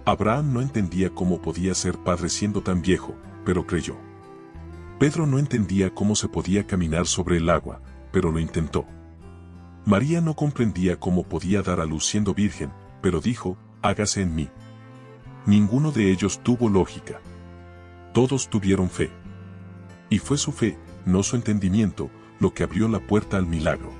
[SPEAKER 1] Abraham no entendía cómo podía ser padre siendo tan viejo, pero creyó. Pedro no entendía cómo se podía caminar sobre el agua, pero lo intentó. María no comprendía cómo podía dar a luz siendo virgen, pero dijo, hágase en mí. Ninguno de ellos tuvo lógica. Todos tuvieron fe. Y fue su fe, no su entendimiento, lo que abrió la puerta al milagro.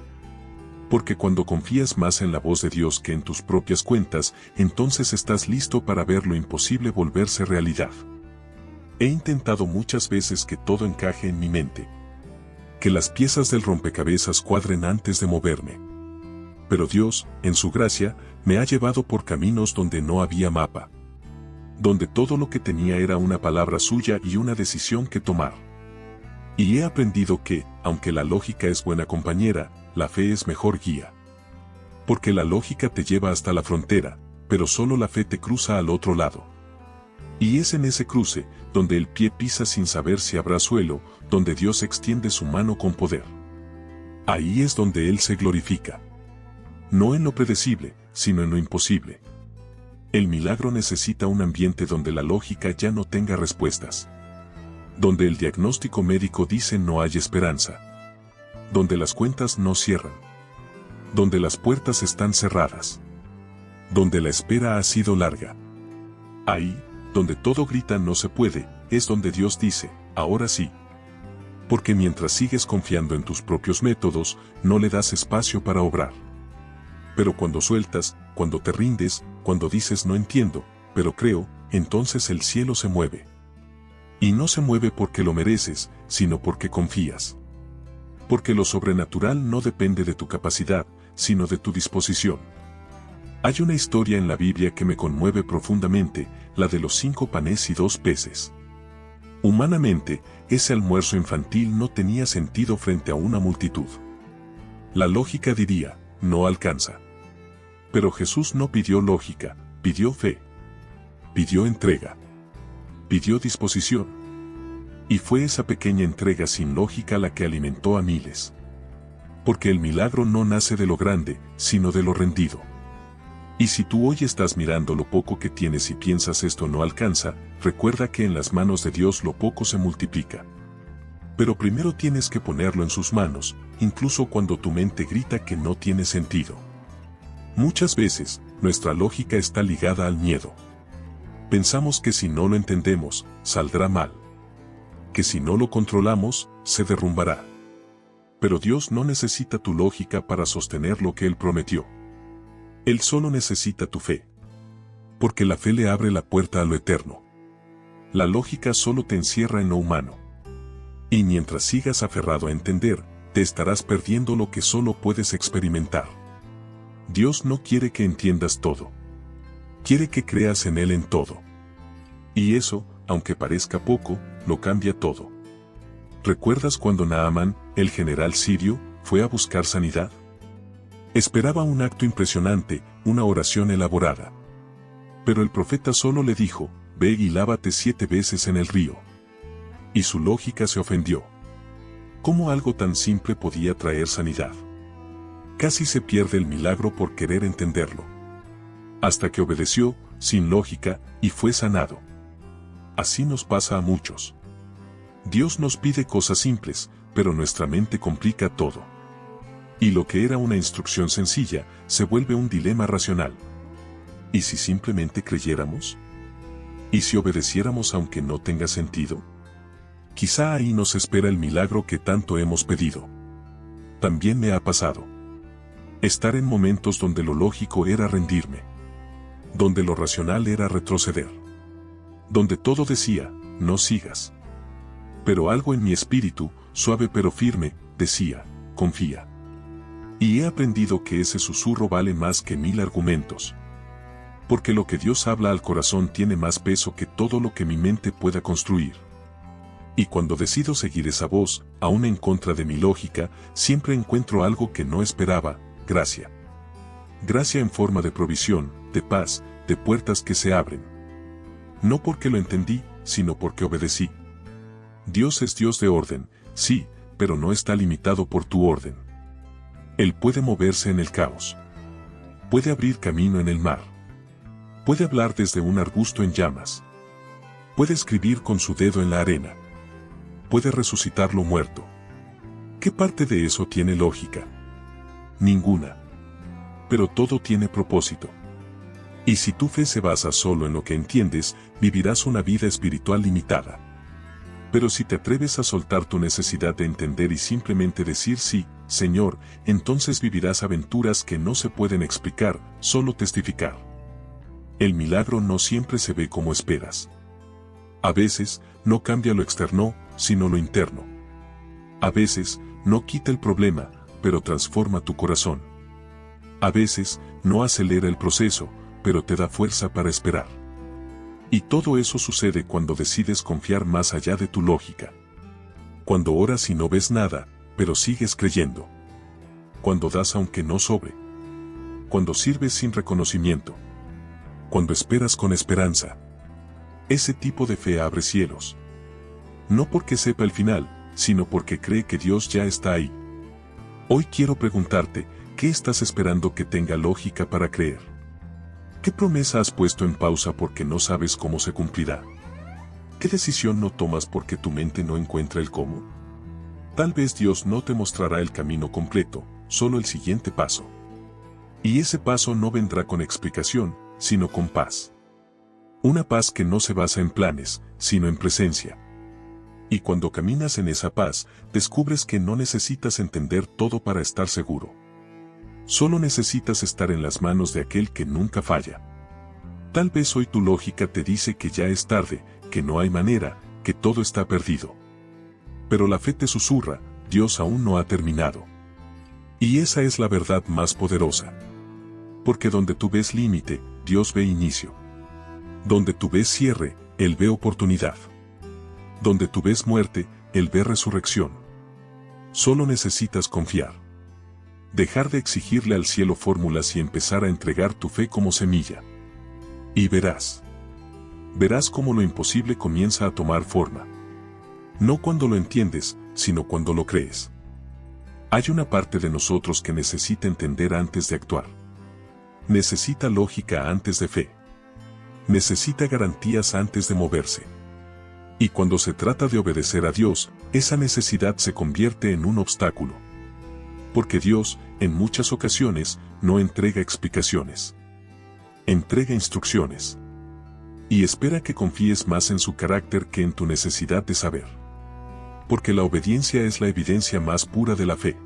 [SPEAKER 1] Porque cuando confías más en la voz de Dios que en tus propias cuentas, entonces estás listo para ver lo imposible volverse realidad. He intentado muchas veces que todo encaje en mi mente. Que las piezas del rompecabezas cuadren antes de moverme. Pero Dios, en su gracia, me ha llevado por caminos donde no había mapa. Donde todo lo que tenía era una palabra suya y una decisión que tomar. Y he aprendido que, aunque la lógica es buena compañera, la fe es mejor guía. Porque la lógica te lleva hasta la frontera, pero solo la fe te cruza al otro lado. Y es en ese cruce, donde el pie pisa sin saber si habrá suelo, donde Dios extiende su mano con poder. Ahí es donde Él se glorifica. No en lo predecible, sino en lo imposible. El milagro necesita un ambiente donde la lógica ya no tenga respuestas. Donde el diagnóstico médico dice no hay esperanza. Donde las cuentas no cierran. Donde las puertas están cerradas. Donde la espera ha sido larga. Ahí, donde todo grita no se puede, es donde Dios dice, ahora sí. Porque mientras sigues confiando en tus propios métodos, no le das espacio para obrar. Pero cuando sueltas, cuando te rindes, cuando dices no entiendo, pero creo, entonces el cielo se mueve. Y no se mueve porque lo mereces, sino porque confías. Porque lo sobrenatural no depende de tu capacidad, sino de tu disposición. Hay una historia en la Biblia que me conmueve profundamente, la de los 5 panes y 2 peces. Humanamente, ese almuerzo infantil no tenía sentido frente a una multitud. La lógica diría, no alcanza. Pero Jesús no pidió lógica, pidió fe. Pidió entrega. Pidió disposición. Y fue esa pequeña entrega sin lógica la que alimentó a miles. Porque el milagro no nace de lo grande, sino de lo rendido. Y si tú hoy estás mirando lo poco que tienes y piensas esto no alcanza, recuerda que en las manos de Dios lo poco se multiplica. Pero primero tienes que ponerlo en sus manos, incluso cuando tu mente grita que no tiene sentido. Muchas veces, nuestra lógica está ligada al miedo. Pensamos que si no lo entendemos, saldrá mal. Que si no lo controlamos, se derrumbará. Pero Dios no necesita tu lógica para sostener lo que Él prometió. Él solo necesita tu fe. Porque la fe le abre la puerta a lo eterno. La lógica solo te encierra en lo humano. Y mientras sigas aferrado a entender, te estarás perdiendo lo que solo puedes experimentar. Dios no quiere que entiendas todo. Quiere que creas en Él en todo. Y eso, aunque parezca poco, lo cambia todo. ¿Recuerdas cuando Naamán, el general sirio, fue a buscar sanidad? Esperaba un acto impresionante, una oración elaborada. Pero el profeta solo le dijo, ve y lávate 7 veces en el río. Y su lógica se ofendió. ¿Cómo algo tan simple podía traer sanidad? Casi se pierde el milagro por querer entenderlo. Hasta que obedeció, sin lógica, y fue sanado. Así nos pasa a muchos. Dios nos pide cosas simples, pero nuestra mente complica todo. Y lo que era una instrucción sencilla, se vuelve un dilema racional. ¿Y si simplemente creyéramos? ¿Y si obedeciéramos aunque no tenga sentido? Quizá ahí nos espera el milagro que tanto hemos pedido. También me ha pasado. Estar en momentos donde lo lógico era rendirme. Donde lo racional era retroceder. Donde todo decía, no sigas. Pero algo en mi espíritu, suave pero firme, decía, confía. Y he aprendido que ese susurro vale más que 1000 argumentos. Porque lo que Dios habla al corazón tiene más peso que todo lo que mi mente pueda construir. Y cuando decido seguir esa voz, aún en contra de mi lógica, siempre encuentro algo que no esperaba, gracia. Gracia en forma de provisión, de paz, de puertas que se abren. No porque lo entendí, sino porque obedecí. Dios es Dios de orden, sí, pero no está limitado por tu orden. Él puede moverse en el caos. Puede abrir camino en el mar. Puede hablar desde un arbusto en llamas. Puede escribir con su dedo en la arena. Puede resucitar lo muerto. ¿Qué parte de eso tiene lógica? Ninguna. Pero todo tiene propósito. Y si tu fe se basa solo en lo que entiendes, vivirás una vida espiritual limitada. Pero si te atreves a soltar tu necesidad de entender y simplemente decir sí, Señor, entonces vivirás aventuras que no se pueden explicar, solo testificar. El milagro no siempre se ve como esperas. A veces, no cambia lo externo, sino lo interno. A veces, no quita el problema, pero transforma tu corazón. A veces, no acelera el proceso, pero te da fuerza para esperar. Y todo eso sucede cuando decides confiar más allá de tu lógica. Cuando oras y no ves nada, pero sigues creyendo. Cuando das aunque no sobre. Cuando sirves sin reconocimiento. Cuando esperas con esperanza. Ese tipo de fe abre cielos. No porque sepa el final, sino porque cree que Dios ya está ahí. Hoy quiero preguntarte, ¿qué estás esperando que tenga lógica para creer? ¿Qué promesa has puesto en pausa porque no sabes cómo se cumplirá? ¿Qué decisión no tomas porque tu mente no encuentra el cómo? Tal vez Dios no te mostrará el camino completo, solo el siguiente paso. Y ese paso no vendrá con explicación, sino con paz. Una paz que no se basa en planes, sino en presencia. Y cuando caminas en esa paz, descubres que no necesitas entender todo para estar seguro. Solo necesitas estar en las manos de aquel que nunca falla. Tal vez hoy tu lógica te dice que ya es tarde, que no hay manera, que todo está perdido. Pero la fe te susurra, Dios aún no ha terminado. Y esa es la verdad más poderosa. Porque donde tú ves límite, Dios ve inicio. Donde tú ves cierre, Él ve oportunidad. Donde tú ves muerte, Él ve resurrección. Solo necesitas confiar. Dejar de exigirle al cielo fórmulas y empezar a entregar tu fe como semilla. Y verás. Verás cómo lo imposible comienza a tomar forma. No cuando lo entiendes, sino cuando lo crees. Hay una parte de nosotros que necesita entender antes de actuar. Necesita lógica antes de fe. Necesita garantías antes de moverse. Y cuando se trata de obedecer a Dios, esa necesidad se convierte en un obstáculo. Porque Dios, en muchas ocasiones, no entrega explicaciones. Entrega instrucciones. Y espera que confíes más en su carácter que en tu necesidad de saber. Porque la obediencia es la evidencia más pura de la fe.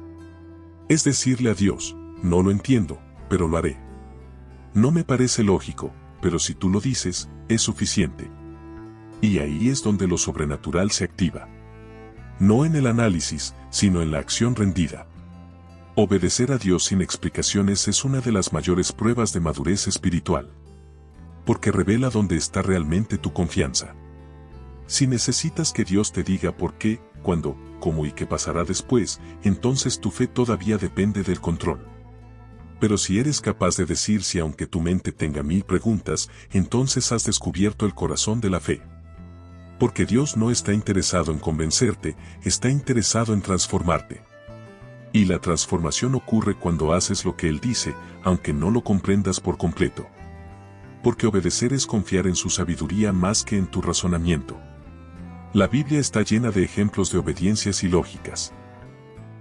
[SPEAKER 1] Es decirle a Dios, no lo entiendo, pero lo haré. No me parece lógico, pero si tú lo dices, es suficiente. Y ahí es donde lo sobrenatural se activa. No en el análisis, sino en la acción rendida. Obedecer a Dios sin explicaciones es una de las mayores pruebas de madurez espiritual. Porque revela dónde está realmente tu confianza. Si necesitas que Dios te diga por qué, cuándo, cómo y qué pasará después, entonces tu fe todavía depende del control. Pero si eres capaz de decir sí aunque tu mente tenga 1000 preguntas, entonces has descubierto el corazón de la fe. Porque Dios no está interesado en convencerte, está interesado en transformarte. Y la transformación ocurre cuando haces lo que Él dice, aunque no lo comprendas por completo. Porque obedecer es confiar en su sabiduría más que en tu razonamiento. La Biblia está llena de ejemplos de obediencias y lógicas.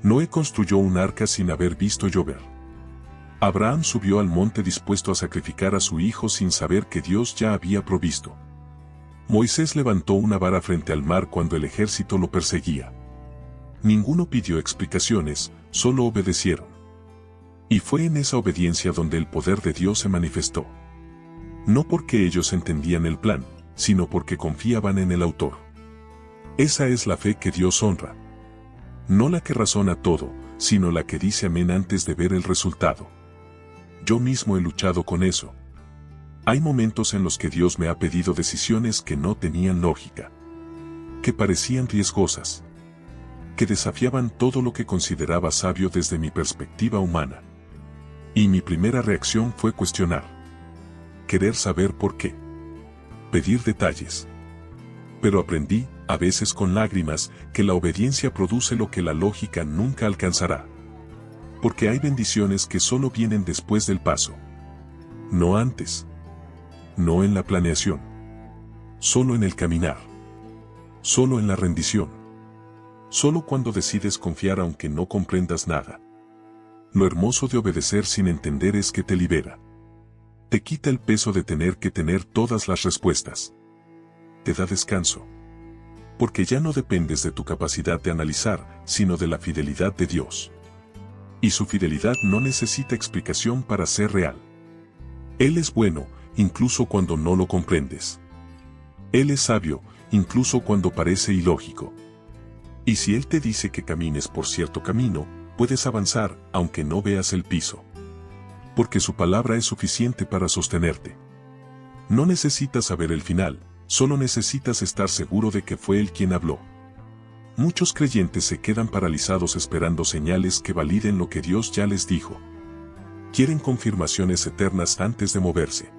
[SPEAKER 1] Noé construyó un arca sin haber visto llover. Abraham subió al monte dispuesto a sacrificar a su hijo sin saber que Dios ya había provisto. Moisés levantó una vara frente al mar cuando el ejército lo perseguía. Ninguno pidió explicaciones, solo obedecieron. Y fue en esa obediencia donde el poder de Dios se manifestó. No porque ellos entendían el plan, sino porque confiaban en el autor. Esa es la fe que Dios honra. No la que razona todo, sino la que dice amén antes de ver el resultado. Yo mismo he luchado con eso. Hay momentos en los que Dios me ha pedido decisiones que no tenían lógica. Que parecían riesgosas. Que desafiaban todo lo que consideraba sabio desde mi perspectiva humana. Y mi primera reacción fue cuestionar. Querer saber por qué. Pedir detalles. Pero aprendí, a veces con lágrimas, que la obediencia produce lo que la lógica nunca alcanzará. Porque hay bendiciones que solo vienen después del paso. No antes. No en la planeación. Solo en el caminar. Solo en la rendición. Solo cuando decides confiar aunque no comprendas nada. Lo hermoso de obedecer sin entender es que te libera. Te quita el peso de tener que tener todas las respuestas. Te da descanso. Porque ya no dependes de tu capacidad de analizar, sino de la fidelidad de Dios. Y su fidelidad no necesita explicación para ser real. Él es bueno, incluso cuando no lo comprendes. Él es sabio, incluso cuando parece ilógico. Y si Él te dice que camines por cierto camino, puedes avanzar, aunque no veas el piso. Porque su palabra es suficiente para sostenerte. No necesitas saber el final, solo necesitas estar seguro de que fue Él quien habló. Muchos creyentes se quedan paralizados esperando señales que validen lo que Dios ya les dijo. Quieren confirmaciones eternas antes de moverse.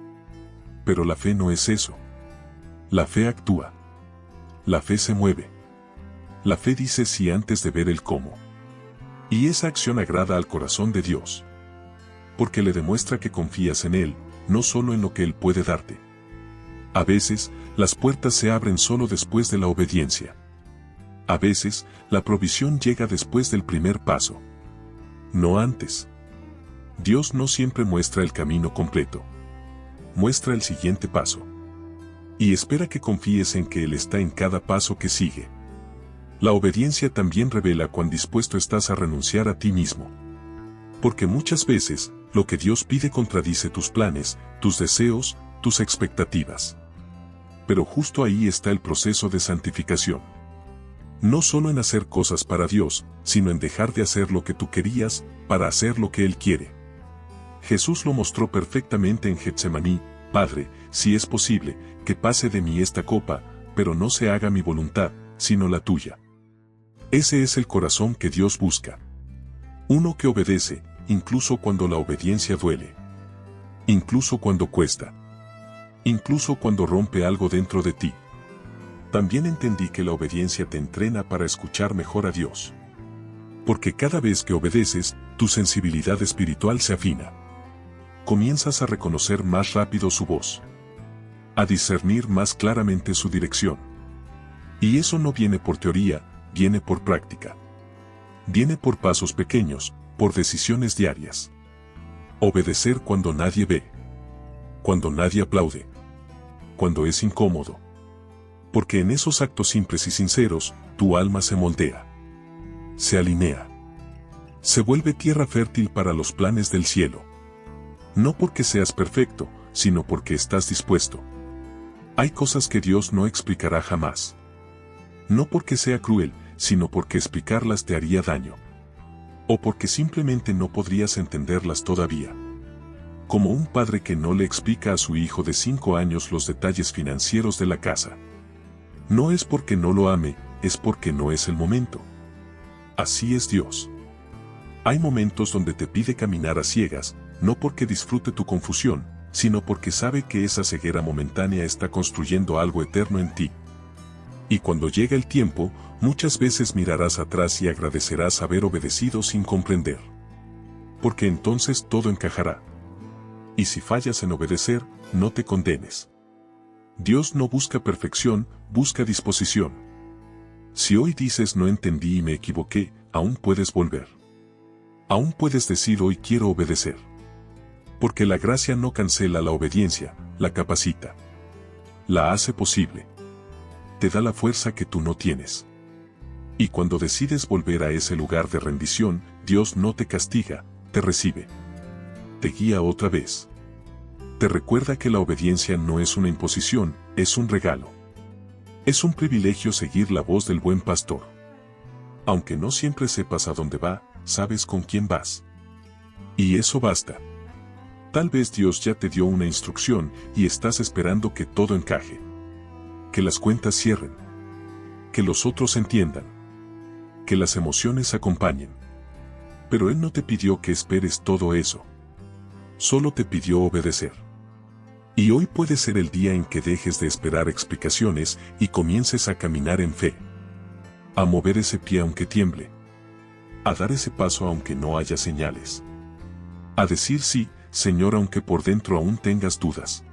[SPEAKER 1] Pero la fe no es eso. La fe actúa. La fe se mueve. La fe dice sí antes de ver el cómo. Y esa acción agrada al corazón de Dios. Porque le demuestra que confías en Él, no solo en lo que Él puede darte. A veces, las puertas se abren solo después de la obediencia. A veces, la provisión llega después del primer paso. No antes. Dios no siempre muestra el camino completo. Muestra el siguiente paso. Y espera que confíes en que Él está en cada paso que sigue. La obediencia también revela cuán dispuesto estás a renunciar a ti mismo. Porque muchas veces, lo que Dios pide contradice tus planes, tus deseos, tus expectativas. Pero justo ahí está el proceso de santificación. No solo en hacer cosas para Dios, sino en dejar de hacer lo que tú querías, para hacer lo que Él quiere. Jesús lo mostró perfectamente en Getsemaní, Padre, si es posible, que pase de mí esta copa, pero no se haga mi voluntad, sino la tuya. Ese es el corazón que Dios busca. Uno que obedece, incluso cuando la obediencia duele. Incluso cuando cuesta. Incluso cuando rompe algo dentro de ti. También entendí que la obediencia te entrena para escuchar mejor a Dios. Porque cada vez que obedeces, tu sensibilidad espiritual se afina. Comienzas a reconocer más rápido su voz. A discernir más claramente su dirección. Y eso no viene por teoría, viene por práctica. Viene por pasos pequeños, por decisiones diarias. Obedecer cuando nadie ve. Cuando nadie aplaude. Cuando es incómodo. Porque en esos actos simples y sinceros, tu alma se moldea. Se alinea. Se vuelve tierra fértil para los planes del cielo. No porque seas perfecto, sino porque estás dispuesto. Hay cosas que Dios no explicará jamás. No porque sea cruel, sino porque explicarlas te haría daño. O porque simplemente no podrías entenderlas todavía. Como un padre que no le explica a su hijo de 5 años los detalles financieros de la casa. No es porque no lo ame, es porque no es el momento. Así es Dios. Hay momentos donde te pide caminar a ciegas, no porque disfrute tu confusión, sino porque sabe que esa ceguera momentánea está construyendo algo eterno en ti. Y cuando llega el tiempo, muchas veces mirarás atrás y agradecerás haber obedecido sin comprender. Porque entonces todo encajará. Y si fallas en obedecer, no te condenes. Dios no busca perfección, busca disposición. Si hoy dices no entendí y me equivoqué, aún puedes volver. Aún puedes decir hoy quiero obedecer. Porque la gracia no cancela la obediencia, la capacita. La hace posible. Te da la fuerza que tú no tienes. Y cuando decides volver a ese lugar de rendición, Dios no te castiga, te recibe. Te guía otra vez. Te recuerda que la obediencia no es una imposición, es un regalo. Es un privilegio seguir la voz del buen pastor. Aunque no siempre sepas a dónde va, sabes con quién vas. Y eso basta. Tal vez Dios ya te dio una instrucción y estás esperando que todo encaje. Que las cuentas cierren. Que los otros entiendan. Que las emociones acompañen. Pero Él no te pidió que esperes todo eso. Solo te pidió obedecer. Y hoy puede ser el día en que dejes de esperar explicaciones y comiences a caminar en fe. A mover ese pie aunque tiemble. A dar ese paso aunque no haya señales. A decir sí, Señor, aunque por dentro aún tengas dudas.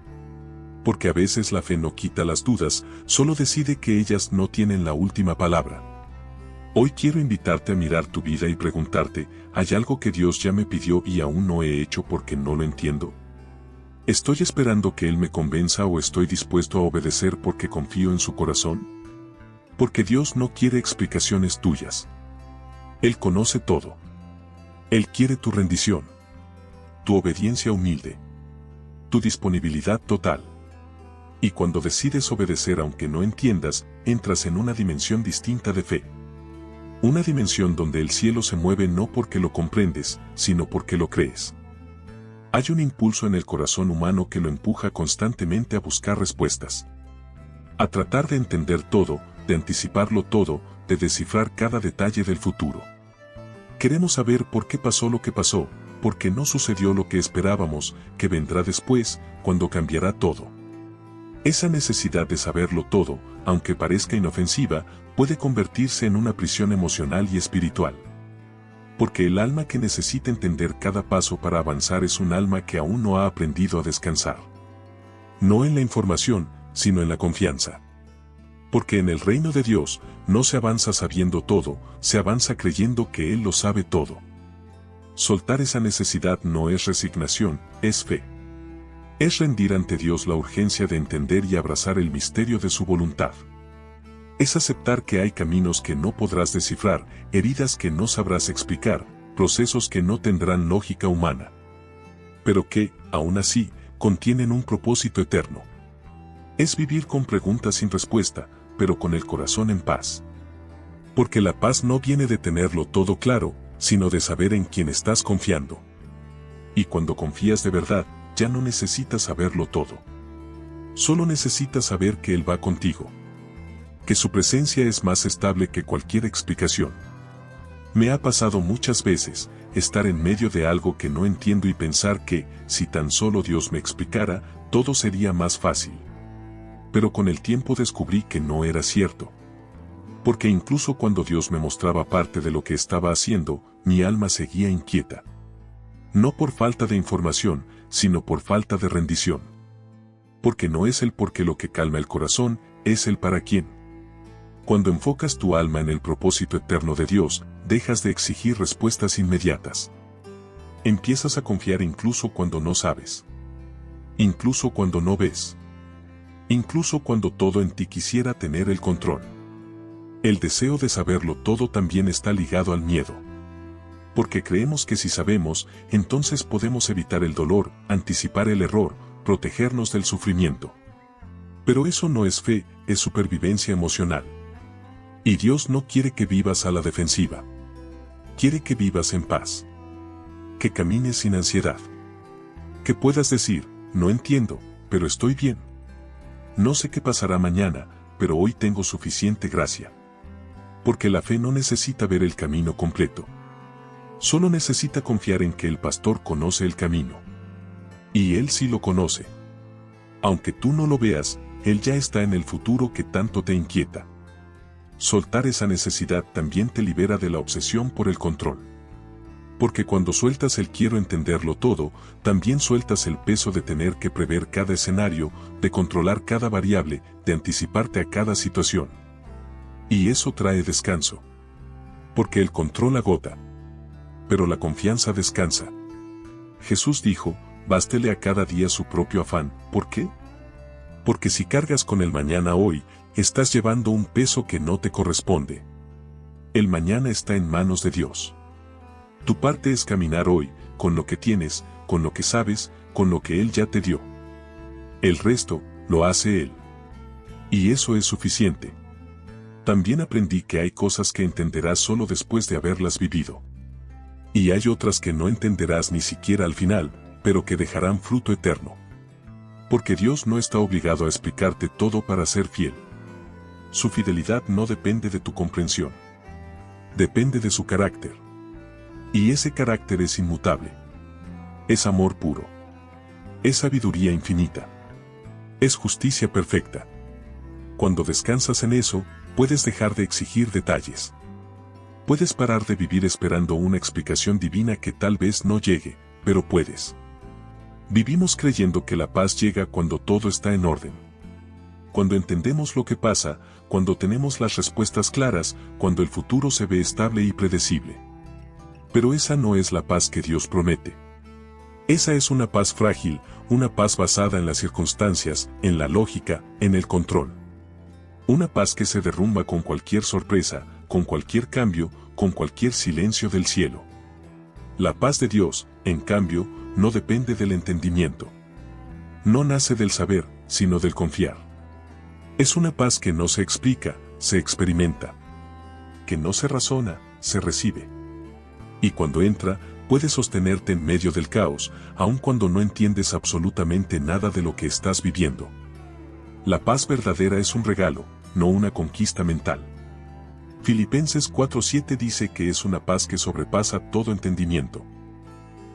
[SPEAKER 1] Porque a veces la fe no quita las dudas, solo decide que ellas no tienen la última palabra. Hoy quiero invitarte a mirar tu vida y preguntarte, ¿hay algo que Dios ya me pidió y aún no he hecho porque no lo entiendo? ¿Estoy esperando que Él me convenza o estoy dispuesto a obedecer porque confío en su corazón? Porque Dios no quiere explicaciones tuyas. Él conoce todo. Él quiere tu rendición. Tu obediencia humilde. Tu disponibilidad total. Y cuando decides obedecer aunque no entiendas, entras en una dimensión distinta de fe. Una dimensión donde el cielo se mueve no porque lo comprendes, sino porque lo crees. Hay un impulso en el corazón humano que lo empuja constantemente a buscar respuestas. A tratar de entender todo, de anticiparlo todo, de descifrar cada detalle del futuro. Queremos saber por qué pasó lo que pasó, por qué no sucedió lo que esperábamos, que vendrá después, cuando cambiará todo. Esa necesidad de saberlo todo, aunque parezca inofensiva, puede convertirse en una prisión emocional y espiritual. Porque el alma que necesita entender cada paso para avanzar es un alma que aún no ha aprendido a descansar. No en la información, sino en la confianza. Porque en el reino de Dios, no se avanza sabiendo todo, se avanza creyendo que Él lo sabe todo. Soltar esa necesidad no es resignación, es fe. Es rendir ante Dios la urgencia de entender y abrazar el misterio de su voluntad. Es aceptar que hay caminos que no podrás descifrar, heridas que no sabrás explicar, procesos que no tendrán lógica humana. Pero que, aún así, contienen un propósito eterno. Es vivir con preguntas sin respuesta, pero con el corazón en paz. Porque la paz no viene de tenerlo todo claro, sino de saber en quién estás confiando. Y cuando confías de verdad, ya no necesitas saberlo todo. Solo necesitas saber que Él va contigo. Que su presencia es más estable que cualquier explicación. Me ha pasado muchas veces estar en medio de algo que no entiendo y pensar que, si tan solo Dios me explicara, todo sería más fácil. Pero con el tiempo descubrí que no era cierto. Porque incluso cuando Dios me mostraba parte de lo que estaba haciendo, mi alma seguía inquieta. No por falta de información, sino por falta de rendición. Porque no es el por qué lo que calma el corazón, es el para quién. Cuando enfocas tu alma en el propósito eterno de Dios, dejas de exigir respuestas inmediatas. Empiezas a confiar incluso cuando no sabes. Incluso cuando no ves. Incluso cuando todo en ti quisiera tener el control. El deseo de saberlo todo también está ligado al miedo. Porque creemos que si sabemos, entonces podemos evitar el dolor, anticipar el error, protegernos del sufrimiento. Pero eso no es fe, es supervivencia emocional. Y Dios no quiere que vivas a la defensiva. Quiere que vivas en paz. Que camines sin ansiedad. Que puedas decir, no entiendo, pero estoy bien. No sé qué pasará mañana, pero hoy tengo suficiente gracia. Porque la fe no necesita ver el camino completo. Solo necesita confiar en que el pastor conoce el camino. Y Él sí lo conoce. Aunque tú no lo veas, Él ya está en el futuro que tanto te inquieta. Soltar esa necesidad también te libera de la obsesión por el control. Porque cuando sueltas el quiero entenderlo todo, también sueltas el peso de tener que prever cada escenario, de controlar cada variable, de anticiparte a cada situación. Y eso trae descanso. Porque el control agota. Pero la confianza descansa. Jesús dijo, bástele a cada día su propio afán. ¿Por qué? Porque si cargas con el mañana hoy, estás llevando un peso que no te corresponde. El mañana está en manos de Dios. Tu parte es caminar hoy, con lo que tienes, con lo que sabes, con lo que Él ya te dio. El resto, lo hace Él. Y eso es suficiente. También aprendí que hay cosas que entenderás solo después de haberlas vivido. Y hay otras que no entenderás ni siquiera al final, pero que dejarán fruto eterno. Porque Dios no está obligado a explicarte todo para ser fiel. Su fidelidad no depende de tu comprensión. Depende de su carácter. Y ese carácter es inmutable. Es amor puro. Es sabiduría infinita. Es justicia perfecta. Cuando descansas en eso, puedes dejar de exigir detalles. Puedes parar de vivir esperando una explicación divina que tal vez no llegue, pero puedes. Vivimos creyendo que la paz llega cuando todo está en orden. Cuando entendemos lo que pasa, cuando tenemos las respuestas claras, cuando el futuro se ve estable y predecible. Pero esa no es la paz que Dios promete. Esa es una paz frágil, una paz basada en las circunstancias, en la lógica, en el control. Una paz que se derrumba con cualquier sorpresa, con cualquier cambio, con cualquier silencio del cielo. La paz de Dios, en cambio, no depende del entendimiento. No nace del saber, sino del confiar. Es una paz que no se explica, se experimenta. Que no se razona, se recibe. Y cuando entra, puedes sostenerte en medio del caos, aun cuando no entiendes absolutamente nada de lo que estás viviendo. La paz verdadera es un regalo, no una conquista mental. Filipenses 4:7 dice que es una paz que sobrepasa todo entendimiento.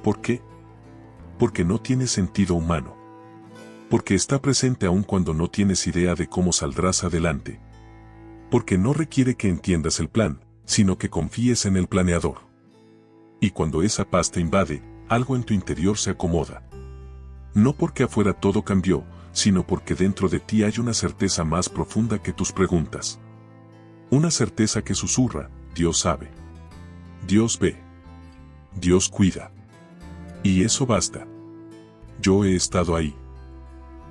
[SPEAKER 1] ¿Por qué? Porque no tiene sentido humano. Porque está presente aun cuando no tienes idea de cómo saldrás adelante. Porque no requiere que entiendas el plan, sino que confíes en el planeador. Y cuando esa paz te invade, algo en tu interior se acomoda. No porque afuera todo cambió, sino porque dentro de ti hay una certeza más profunda que tus preguntas. Una certeza que susurra, Dios sabe. Dios ve. Dios cuida. Y eso basta. Yo he estado ahí.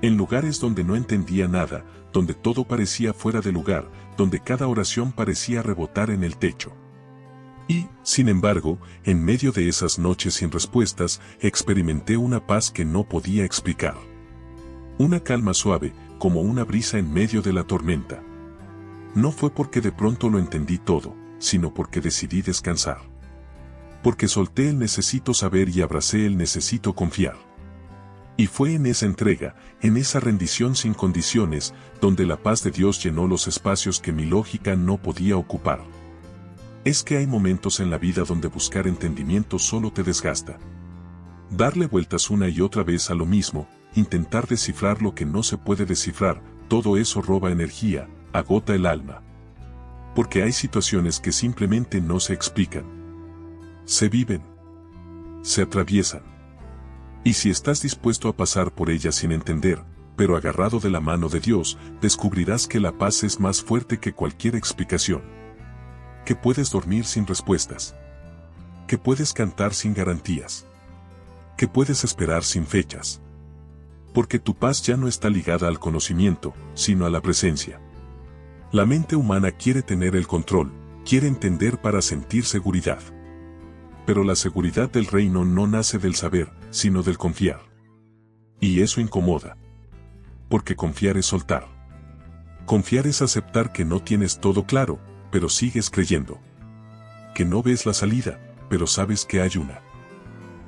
[SPEAKER 1] En lugares donde no entendía nada, donde todo parecía fuera de lugar, donde cada oración parecía rebotar en el techo. Y, sin embargo, en medio de esas noches sin respuestas, experimenté una paz que no podía explicar. Una calma suave, como una brisa en medio de la tormenta. No fue porque de pronto lo entendí todo, sino porque decidí descansar. Porque solté el necesito saber y abracé el necesito confiar. Y fue en esa entrega, en esa rendición sin condiciones, donde la paz de Dios llenó los espacios que mi lógica no podía ocupar. Es que hay momentos en la vida donde buscar entendimiento solo te desgasta. Darle vueltas una y otra vez a lo mismo, intentar descifrar lo que no se puede descifrar, todo eso roba energía, agota el alma. Porque hay situaciones que simplemente no se explican. Se viven. Se atraviesan. Y si estás dispuesto a pasar por ellas sin entender, pero agarrado de la mano de Dios, descubrirás que la paz es más fuerte que cualquier explicación. Que puedes dormir sin respuestas. Que puedes cantar sin garantías. Que puedes esperar sin fechas. Porque tu paz ya no está ligada al conocimiento, sino a la presencia. La mente humana quiere tener el control, quiere entender para sentir seguridad. Pero la seguridad del reino no nace del saber, sino del confiar. Y eso incomoda. Porque confiar es soltar. Confiar es aceptar que no tienes todo claro, pero sigues creyendo. Que no ves la salida, pero sabes que hay una.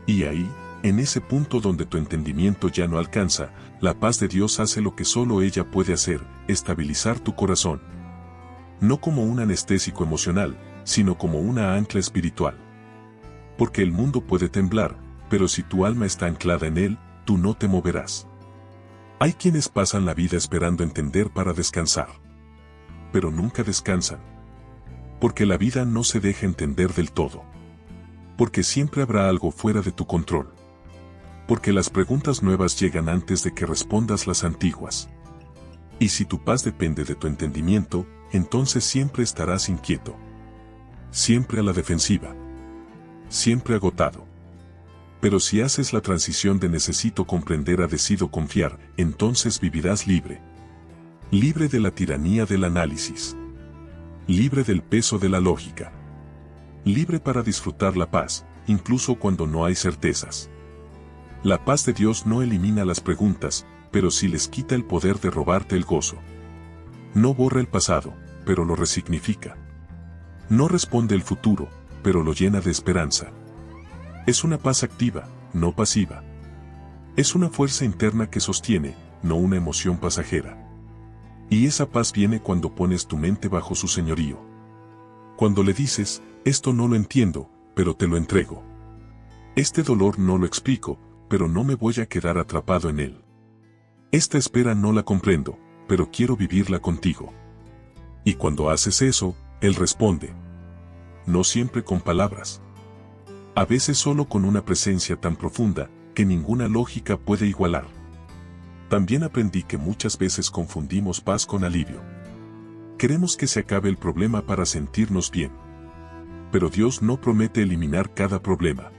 [SPEAKER 1] Y ahí, en ese punto donde tu entendimiento ya no alcanza, la paz de Dios hace lo que solo ella puede hacer, estabilizar tu corazón. No como un anestésico emocional, sino como una ancla espiritual. Porque el mundo puede temblar, pero si tu alma está anclada en él, tú no te moverás. Hay quienes pasan la vida esperando entender para descansar. Pero nunca descansan. Porque la vida no se deja entender del todo. Porque siempre habrá algo fuera de tu control. Porque las preguntas nuevas llegan antes de que respondas las antiguas. Y si tu paz depende de tu entendimiento, entonces siempre estarás inquieto. Siempre a la defensiva. Siempre agotado. Pero si haces la transición de necesito comprender a decido confiar, entonces vivirás libre. Libre de la tiranía del análisis. Libre del peso de la lógica. Libre para disfrutar la paz, incluso cuando no hay certezas. La paz de Dios no elimina las preguntas, pero sí les quita el poder de robarte el gozo. No borra el pasado, pero lo resignifica. No responde el futuro, pero lo llena de esperanza. Es una paz activa, no pasiva. Es una fuerza interna que sostiene, no una emoción pasajera. Y esa paz viene cuando pones tu mente bajo su señorío. Cuando le dices, esto no lo entiendo, pero te lo entrego. Este dolor no lo explico, pero no me voy a quedar atrapado en él. Esta espera no la comprendo, pero quiero vivirla contigo. Y cuando haces eso, él responde. No siempre con palabras. A veces solo con una presencia tan profunda, que ninguna lógica puede igualar. También aprendí que muchas veces confundimos paz con alivio. Queremos que se acabe el problema para sentirnos bien. Pero Dios no promete eliminar cada problema.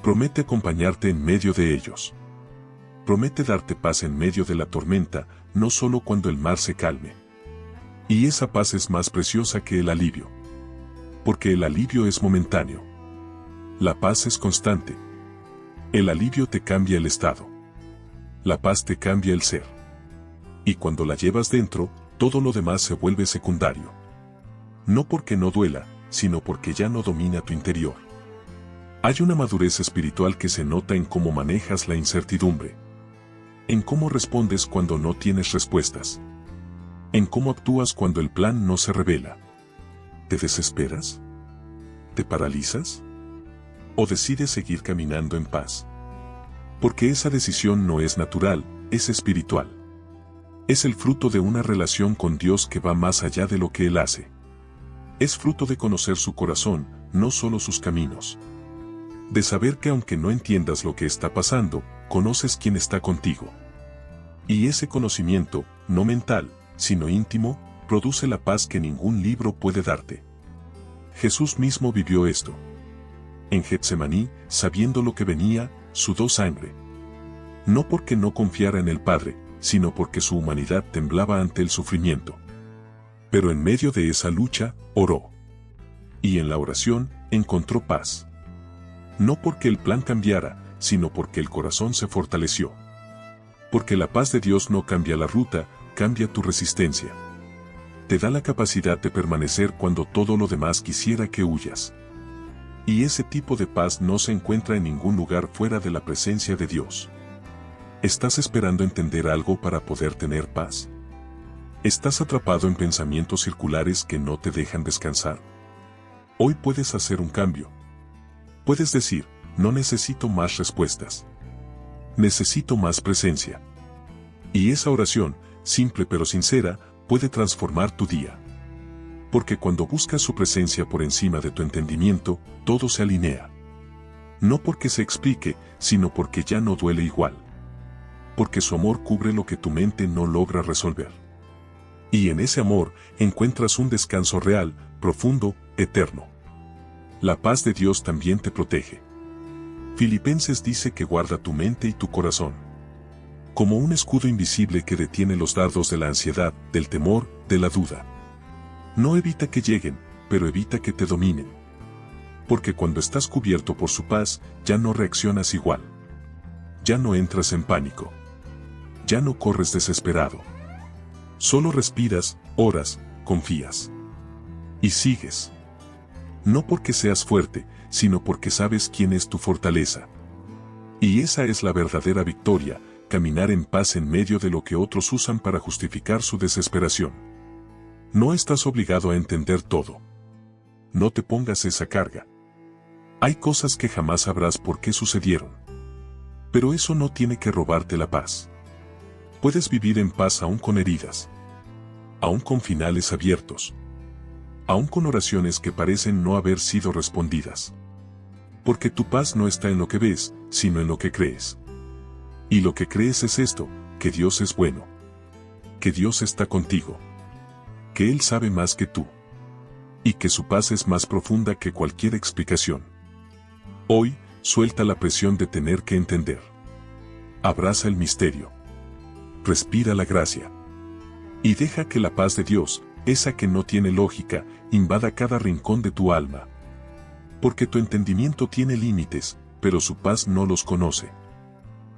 [SPEAKER 1] Promete acompañarte en medio de ellos. Promete darte paz en medio de la tormenta, no solo cuando el mar se calme. Y esa paz es más preciosa que el alivio. Porque el alivio es momentáneo. La paz es constante. El alivio te cambia el estado. La paz te cambia el ser. Y cuando la llevas dentro, todo lo demás se vuelve secundario. No porque no duela, sino porque ya no domina tu interior. Hay una madurez espiritual que se nota en cómo manejas la incertidumbre. En cómo respondes cuando no tienes respuestas. En cómo actúas cuando el plan no se revela. ¿Te desesperas? ¿Te paralizas? ¿O decides seguir caminando en paz? Porque esa decisión no es natural, es espiritual. Es el fruto de una relación con Dios que va más allá de lo que Él hace. Es fruto de conocer su corazón, no solo sus caminos. De saber que aunque no entiendas lo que está pasando, conoces quién está contigo. Y ese conocimiento, no mental, sino íntimo, produce la paz que ningún libro puede darte. Jesús mismo vivió esto. En Getsemaní, sabiendo lo que venía, sudó sangre. No porque no confiara en el Padre, sino porque su humanidad temblaba ante el sufrimiento. Pero en medio de esa lucha, oró. Y en la oración, encontró paz. No porque el plan cambiara, sino porque el corazón se fortaleció. Porque la paz de Dios no cambia la ruta, cambia tu resistencia. Te da la capacidad de permanecer cuando todo lo demás quisiera que huyas. Y ese tipo de paz no se encuentra en ningún lugar fuera de la presencia de Dios. ¿Estás esperando entender algo para poder tener paz? ¿Estás atrapado en pensamientos circulares que no te dejan descansar? Hoy puedes hacer un cambio. Puedes decir, no necesito más respuestas. Necesito más presencia. Y esa oración, simple pero sincera, puede transformar tu día. Porque cuando buscas su presencia por encima de tu entendimiento, todo se alinea. No porque se explique, sino porque ya no duele igual. Porque su amor cubre lo que tu mente no logra resolver. Y en ese amor encuentras un descanso real, profundo, eterno. La paz de Dios también te protege. Filipenses dice que guarda tu mente y tu corazón. Como un escudo invisible que detiene los dardos de la ansiedad, del temor, de la duda. No evita que lleguen, pero evita que te dominen. Porque cuando estás cubierto por su paz, ya no reaccionas igual. Ya no entras en pánico. Ya no corres desesperado. Solo respiras, oras, confías. Y sigues. No porque seas fuerte, sino porque sabes quién es tu fortaleza. Y esa es la verdadera victoria, caminar en paz en medio de lo que otros usan para justificar su desesperación. No estás obligado a entender todo. No te pongas esa carga. Hay cosas que jamás sabrás por qué sucedieron. Pero eso no tiene que robarte la paz. Puedes vivir en paz aún con heridas. Aún con finales abiertos. Aún con oraciones que parecen no haber sido respondidas. Porque tu paz no está en lo que ves, sino en lo que crees. Y lo que crees es esto, que Dios es bueno. Que Dios está contigo. Que Él sabe más que tú. Y que su paz es más profunda que cualquier explicación. Hoy, suelta la presión de tener que entender. Abraza el misterio. Respira la gracia. Y deja que la paz de Dios, esa que no tiene lógica, invada cada rincón de tu alma. Porque tu entendimiento tiene límites, pero su paz no los conoce.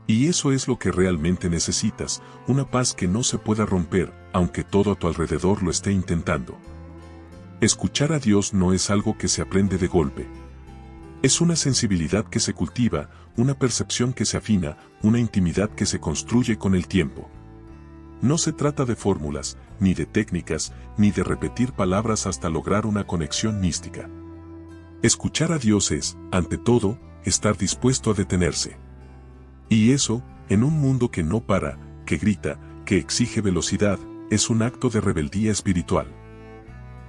[SPEAKER 1] Y eso es lo que realmente necesitas, una paz que no se pueda romper, aunque todo a tu alrededor lo esté intentando. Escuchar a Dios no es algo que se aprende de golpe. Es una sensibilidad que se cultiva, una percepción que se afina, una intimidad que se construye con el tiempo. No se trata de fórmulas, ni de técnicas, ni de repetir palabras hasta lograr una conexión mística. Escuchar a Dios es, ante todo, estar dispuesto a detenerse. Y eso, en un mundo que no para, que grita, que exige velocidad, es un acto de rebeldía espiritual.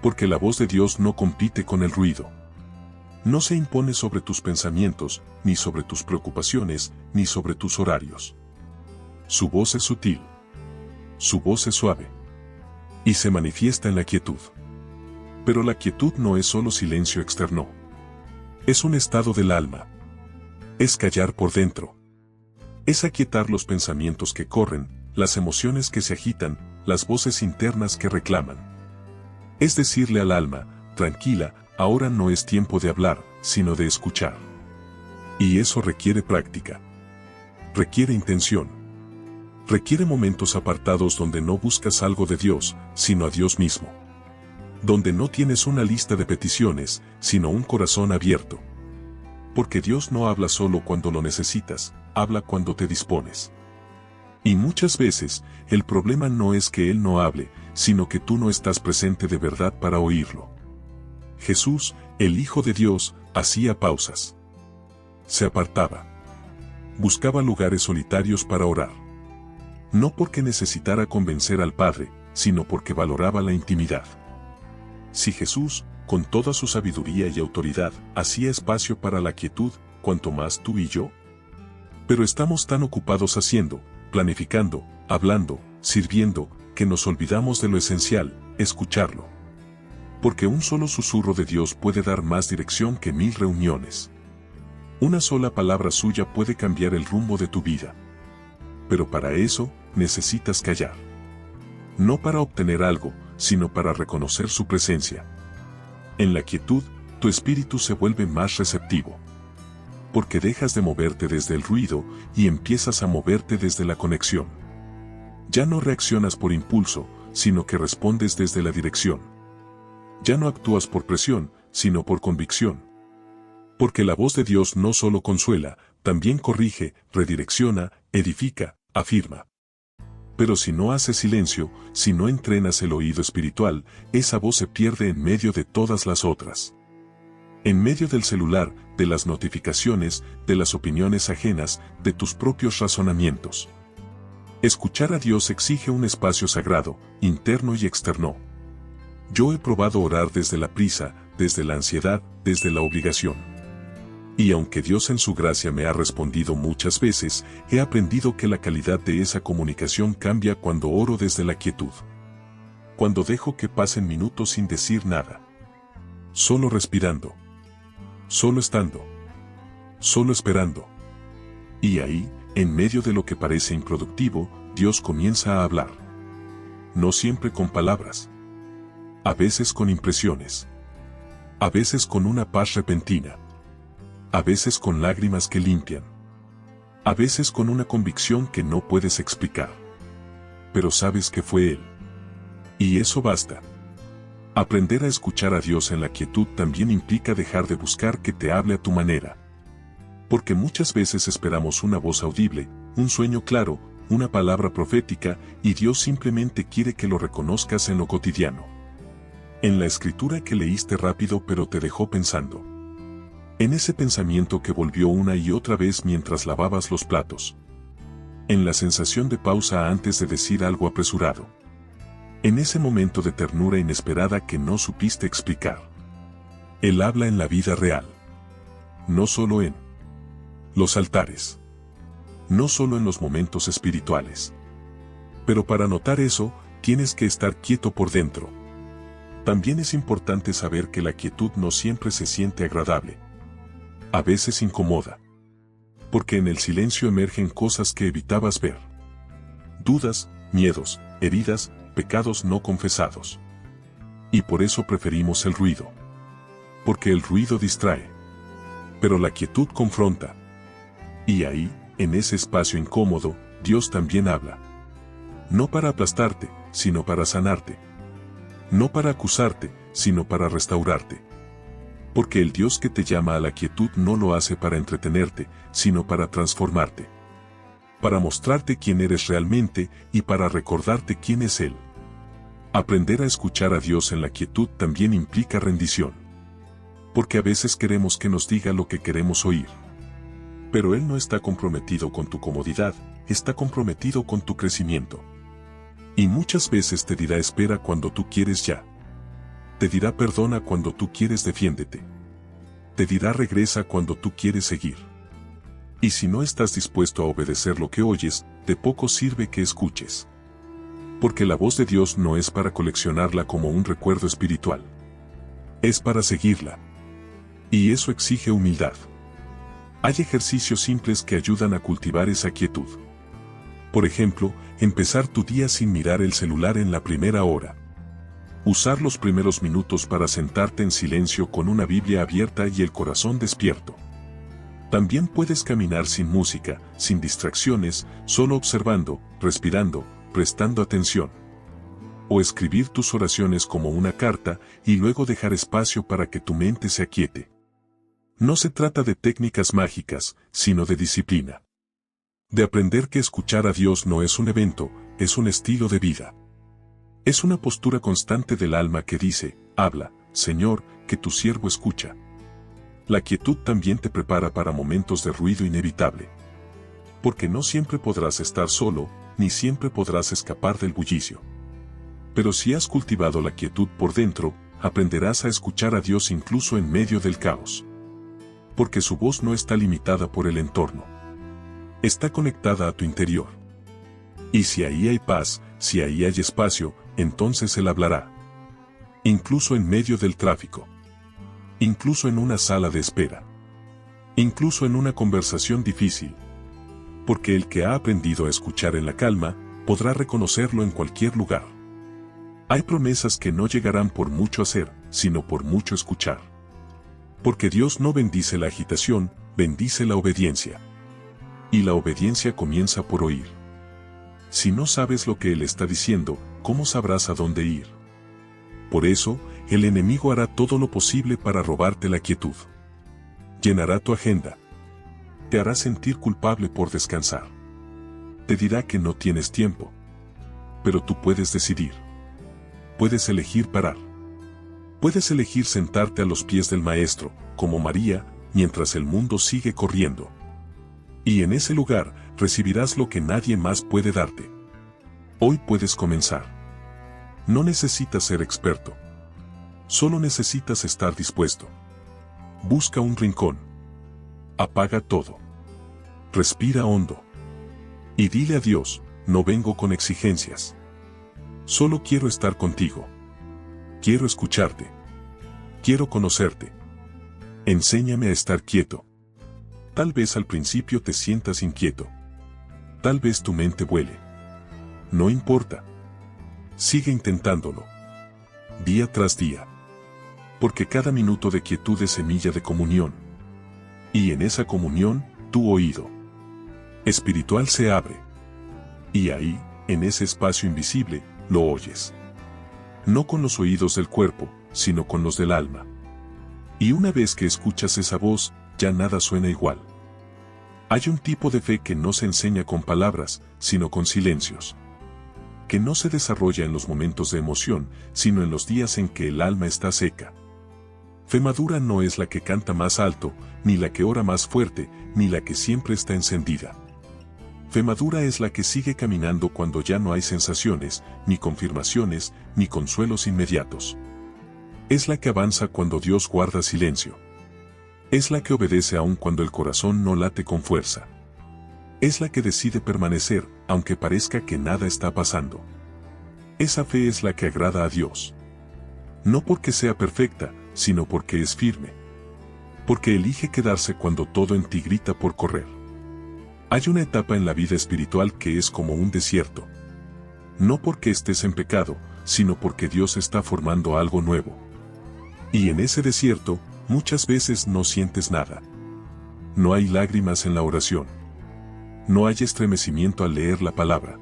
[SPEAKER 1] Porque la voz de Dios no compite con el ruido. No se impone sobre tus pensamientos, ni sobre tus preocupaciones, ni sobre tus horarios. Su voz es sutil. Su voz es suave. Y se manifiesta en la quietud. Pero la quietud no es solo silencio externo. Es un estado del alma. Es callar por dentro. Es aquietar los pensamientos que corren, las emociones que se agitan, las voces internas que reclaman. Es decirle al alma, tranquila, ahora no es tiempo de hablar, sino de escuchar. Y eso requiere práctica. Requiere intención. Requiere momentos apartados donde no buscas algo de Dios, sino a Dios mismo. Donde no tienes una lista de peticiones, sino un corazón abierto. Porque Dios no habla solo cuando lo necesitas, habla cuando te dispones. Y muchas veces, el problema no es que Él no hable, sino que tú no estás presente de verdad para oírlo. Jesús, el Hijo de Dios, hacía pausas. Se apartaba. Buscaba lugares solitarios para orar. No porque necesitara convencer al Padre, sino porque valoraba la intimidad. Si Jesús, con toda su sabiduría y autoridad, hacía espacio para la quietud, cuanto más tú y yo. Pero estamos tan ocupados haciendo, planificando, hablando, sirviendo, que nos olvidamos de lo esencial, escucharlo. Porque un solo susurro de Dios puede dar más dirección que 1000 reuniones. Una sola palabra suya puede cambiar el rumbo de tu vida. Pero para eso, necesitas callar. No para obtener algo, sino para reconocer su presencia. En la quietud, tu espíritu se vuelve más receptivo. Porque dejas de moverte desde el ruido y empiezas a moverte desde la conexión. Ya no reaccionas por impulso, sino que respondes desde la dirección. Ya no actúas por presión, sino por convicción. Porque la voz de Dios no solo consuela, también corrige, redirecciona, edifica, afirma. Pero si no haces silencio, si no entrenas el oído espiritual, esa voz se pierde en medio de todas las otras. En medio del celular, de las notificaciones, de las opiniones ajenas, de tus propios razonamientos. Escuchar a Dios exige un espacio sagrado, interno y externo. Yo he probado orar desde la prisa, desde la ansiedad, desde la obligación. Y aunque Dios en su gracia me ha respondido muchas veces, he aprendido que la calidad de esa comunicación cambia cuando oro desde la quietud. Cuando dejo que pasen minutos sin decir nada. Solo respirando. Solo estando. Solo esperando. Y ahí, en medio de lo que parece improductivo, Dios comienza a hablar. No siempre con palabras. A veces con impresiones. A veces con una paz repentina. A veces con lágrimas que limpian. A veces con una convicción que no puedes explicar. Pero sabes que fue Él. Y eso basta. Aprender a escuchar a Dios en la quietud también implica dejar de buscar que te hable a tu manera. Porque muchas veces esperamos una voz audible, un sueño claro, una palabra profética, y Dios simplemente quiere que lo reconozcas en lo cotidiano. En la escritura que leíste rápido pero te dejó pensando. En ese pensamiento que volvió una y otra vez mientras lavabas los platos. En la sensación de pausa antes de decir algo apresurado. En ese momento de ternura inesperada que no supiste explicar. Él habla en la vida real. No solo en los altares. No solo en los momentos espirituales. Pero para notar eso, tienes que estar quieto por dentro. También es importante saber que la quietud no siempre se siente agradable. A veces incomoda. Porque en el silencio emergen cosas que evitabas ver. Dudas, miedos, heridas, pecados no confesados. Y por eso preferimos el ruido. Porque el ruido distrae. Pero la quietud confronta. Y ahí, en ese espacio incómodo, Dios también habla. No para aplastarte, sino para sanarte. No para acusarte, sino para restaurarte. Porque el Dios que te llama a la quietud no lo hace para entretenerte, sino para transformarte. Para mostrarte quién eres realmente y para recordarte quién es Él. Aprender a escuchar a Dios en la quietud también implica rendición. Porque a veces queremos que nos diga lo que queremos oír. Pero Él no está comprometido con tu comodidad, está comprometido con tu crecimiento. Y muchas veces te dirá espera cuando tú quieres ya. Te dirá perdona cuando tú quieres defiéndete. Te dirá regresa cuando tú quieres seguir. Y si no estás dispuesto a obedecer lo que oyes, de poco sirve que escuches. Porque la voz de Dios no es para coleccionarla como un recuerdo espiritual. Es para seguirla. Y eso exige humildad. Hay ejercicios simples que ayudan a cultivar esa quietud. Por ejemplo, empezar tu día sin mirar el celular en la primera hora. Usar los primeros minutos para sentarte en silencio con una Biblia abierta y el corazón despierto. También puedes caminar sin música, sin distracciones, solo observando, respirando, prestando atención. O escribir tus oraciones como una carta y luego dejar espacio para que tu mente se aquiete. No se trata de técnicas mágicas, sino de disciplina. De aprender que escuchar a Dios no es un evento, es un estilo de vida. Es una postura constante del alma que dice, habla, Señor, que tu siervo escucha. La quietud también te prepara para momentos de ruido inevitable. Porque no siempre podrás estar solo, ni siempre podrás escapar del bullicio. Pero si has cultivado la quietud por dentro, aprenderás a escuchar a Dios incluso en medio del caos. Porque su voz no está limitada por el entorno. Está conectada a tu interior. Y si ahí hay paz, si ahí hay espacio, entonces Él hablará. Incluso en medio del tráfico. Incluso en una sala de espera. Incluso en una conversación difícil. Porque el que ha aprendido a escuchar en la calma, podrá reconocerlo en cualquier lugar. Hay promesas que no llegarán por mucho hacer, sino por mucho escuchar. Porque Dios no bendice la agitación, bendice la obediencia. Y la obediencia comienza por oír. Si no sabes lo que Él está diciendo, ¿cómo sabrás a dónde ir? Por eso, el enemigo hará todo lo posible para robarte la quietud. Llenará tu agenda. Te hará sentir culpable por descansar. te dirá que no tienes tiempo. Pero tú puedes decidir. Puedes elegir parar. Puedes elegir sentarte a los pies del Maestro, como María, mientras el mundo sigue corriendo. Y en ese lugar, recibirás lo que nadie más puede darte. Hoy puedes comenzar. No necesitas ser experto. Solo necesitas estar dispuesto. Busca un rincón. Apaga todo. Respira hondo. Y dile a Dios, no vengo con exigencias. Solo quiero estar contigo. Quiero escucharte. Quiero conocerte. Enséñame a estar quieto. Tal vez al principio te sientas inquieto. Tal vez tu mente vuele. No importa. Sigue intentándolo. Día tras día. Porque cada minuto de quietud es semilla de comunión. Y en esa comunión, tu oído espiritual se abre. Y ahí, en ese espacio invisible, lo oyes. No con los oídos del cuerpo, sino con los del alma. Y una vez que escuchas esa voz, ya nada suena igual. Hay un tipo de fe que no se enseña con palabras, sino con silencios. Que no se desarrolla en los momentos de emoción, sino en los días en que el alma está seca. Fe madura no es la que canta más alto, ni la que ora más fuerte, ni la que siempre está encendida. Fe madura es la que sigue caminando cuando ya no hay sensaciones, ni confirmaciones, ni consuelos inmediatos. Es la que avanza cuando Dios guarda silencio. Es la que obedece aun cuando el corazón no late con fuerza. Es la que decide permanecer, aunque parezca que nada está pasando. Esa fe es la que agrada a Dios. No porque sea perfecta, sino porque es firme. Porque elige quedarse cuando todo en ti grita por correr. Hay una etapa en la vida espiritual que es como un desierto. No porque estés en pecado, sino porque Dios está formando algo nuevo. Y en ese desierto, muchas veces no sientes nada. No hay lágrimas en la oración. No hay estremecimiento al leer la palabra.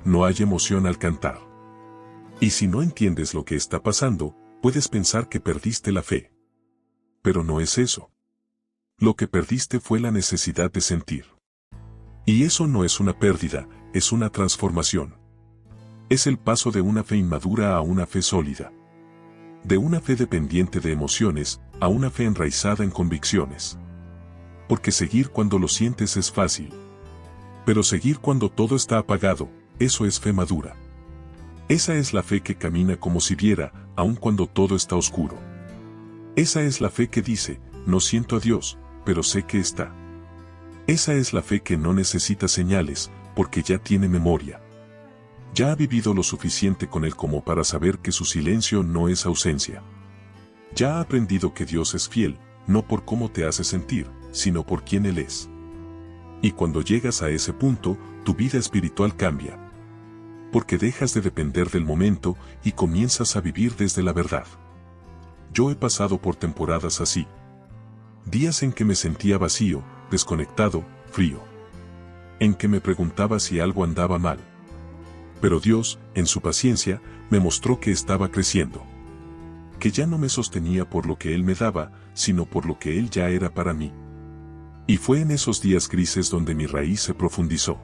[SPEAKER 1] No hay emoción al cantar. Y si no entiendes lo que está pasando, puedes pensar que perdiste la fe. Pero no es eso. Lo que perdiste fue la necesidad de sentir. Y eso no es una pérdida, es una transformación. Es el paso de una fe inmadura a una fe sólida. De una fe dependiente de emociones, a una fe enraizada en convicciones. Porque seguir cuando lo sientes es fácil. Pero seguir cuando todo está apagado, eso es fe madura. Esa es la fe que camina como si viera, aun cuando todo está oscuro. Esa es la fe que dice, no siento a Dios, pero sé que está. Esa es la fe que no necesita señales, porque ya tiene memoria. Ya ha vivido lo suficiente con Él como para saber que su silencio no es ausencia. Ya ha aprendido que Dios es fiel, no por cómo te hace sentir, sino por quién Él es. Y cuando llegas a ese punto, tu vida espiritual cambia. Porque dejas de depender del momento y comienzas a vivir desde la verdad. Yo he pasado por temporadas así. Días en que me sentía vacío, desconectado, frío. En que me preguntaba si algo andaba mal. Pero Dios, en su paciencia, me mostró que estaba creciendo. Que ya no me sostenía por lo que Él me daba, sino por lo que Él ya era para mí. Y fue en esos días grises donde mi raíz se profundizó.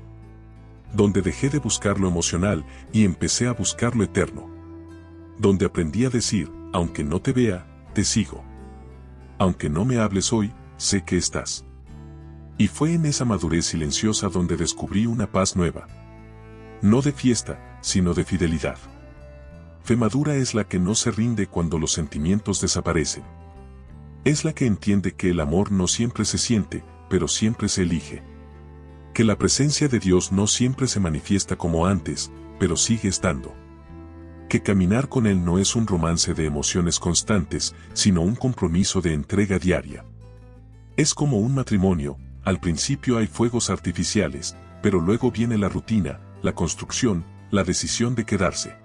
[SPEAKER 1] Donde dejé de buscar lo emocional y empecé a buscar lo eterno. Donde aprendí a decir, aunque no te vea, te sigo. Aunque no me hables hoy, sé que estás. Y fue en esa madurez silenciosa donde descubrí una paz nueva. No de fiesta, sino de fidelidad. Fe madura es la que no se rinde cuando los sentimientos desaparecen. Es la que entiende que el amor no siempre se siente, pero siempre se elige. Que la presencia de Dios no siempre se manifiesta como antes, pero sigue estando. Que caminar con Él no es un romance de emociones constantes, sino un compromiso de entrega diaria. Es como un matrimonio, al principio hay fuegos artificiales, pero luego viene la rutina, la construcción, la decisión de quedarse.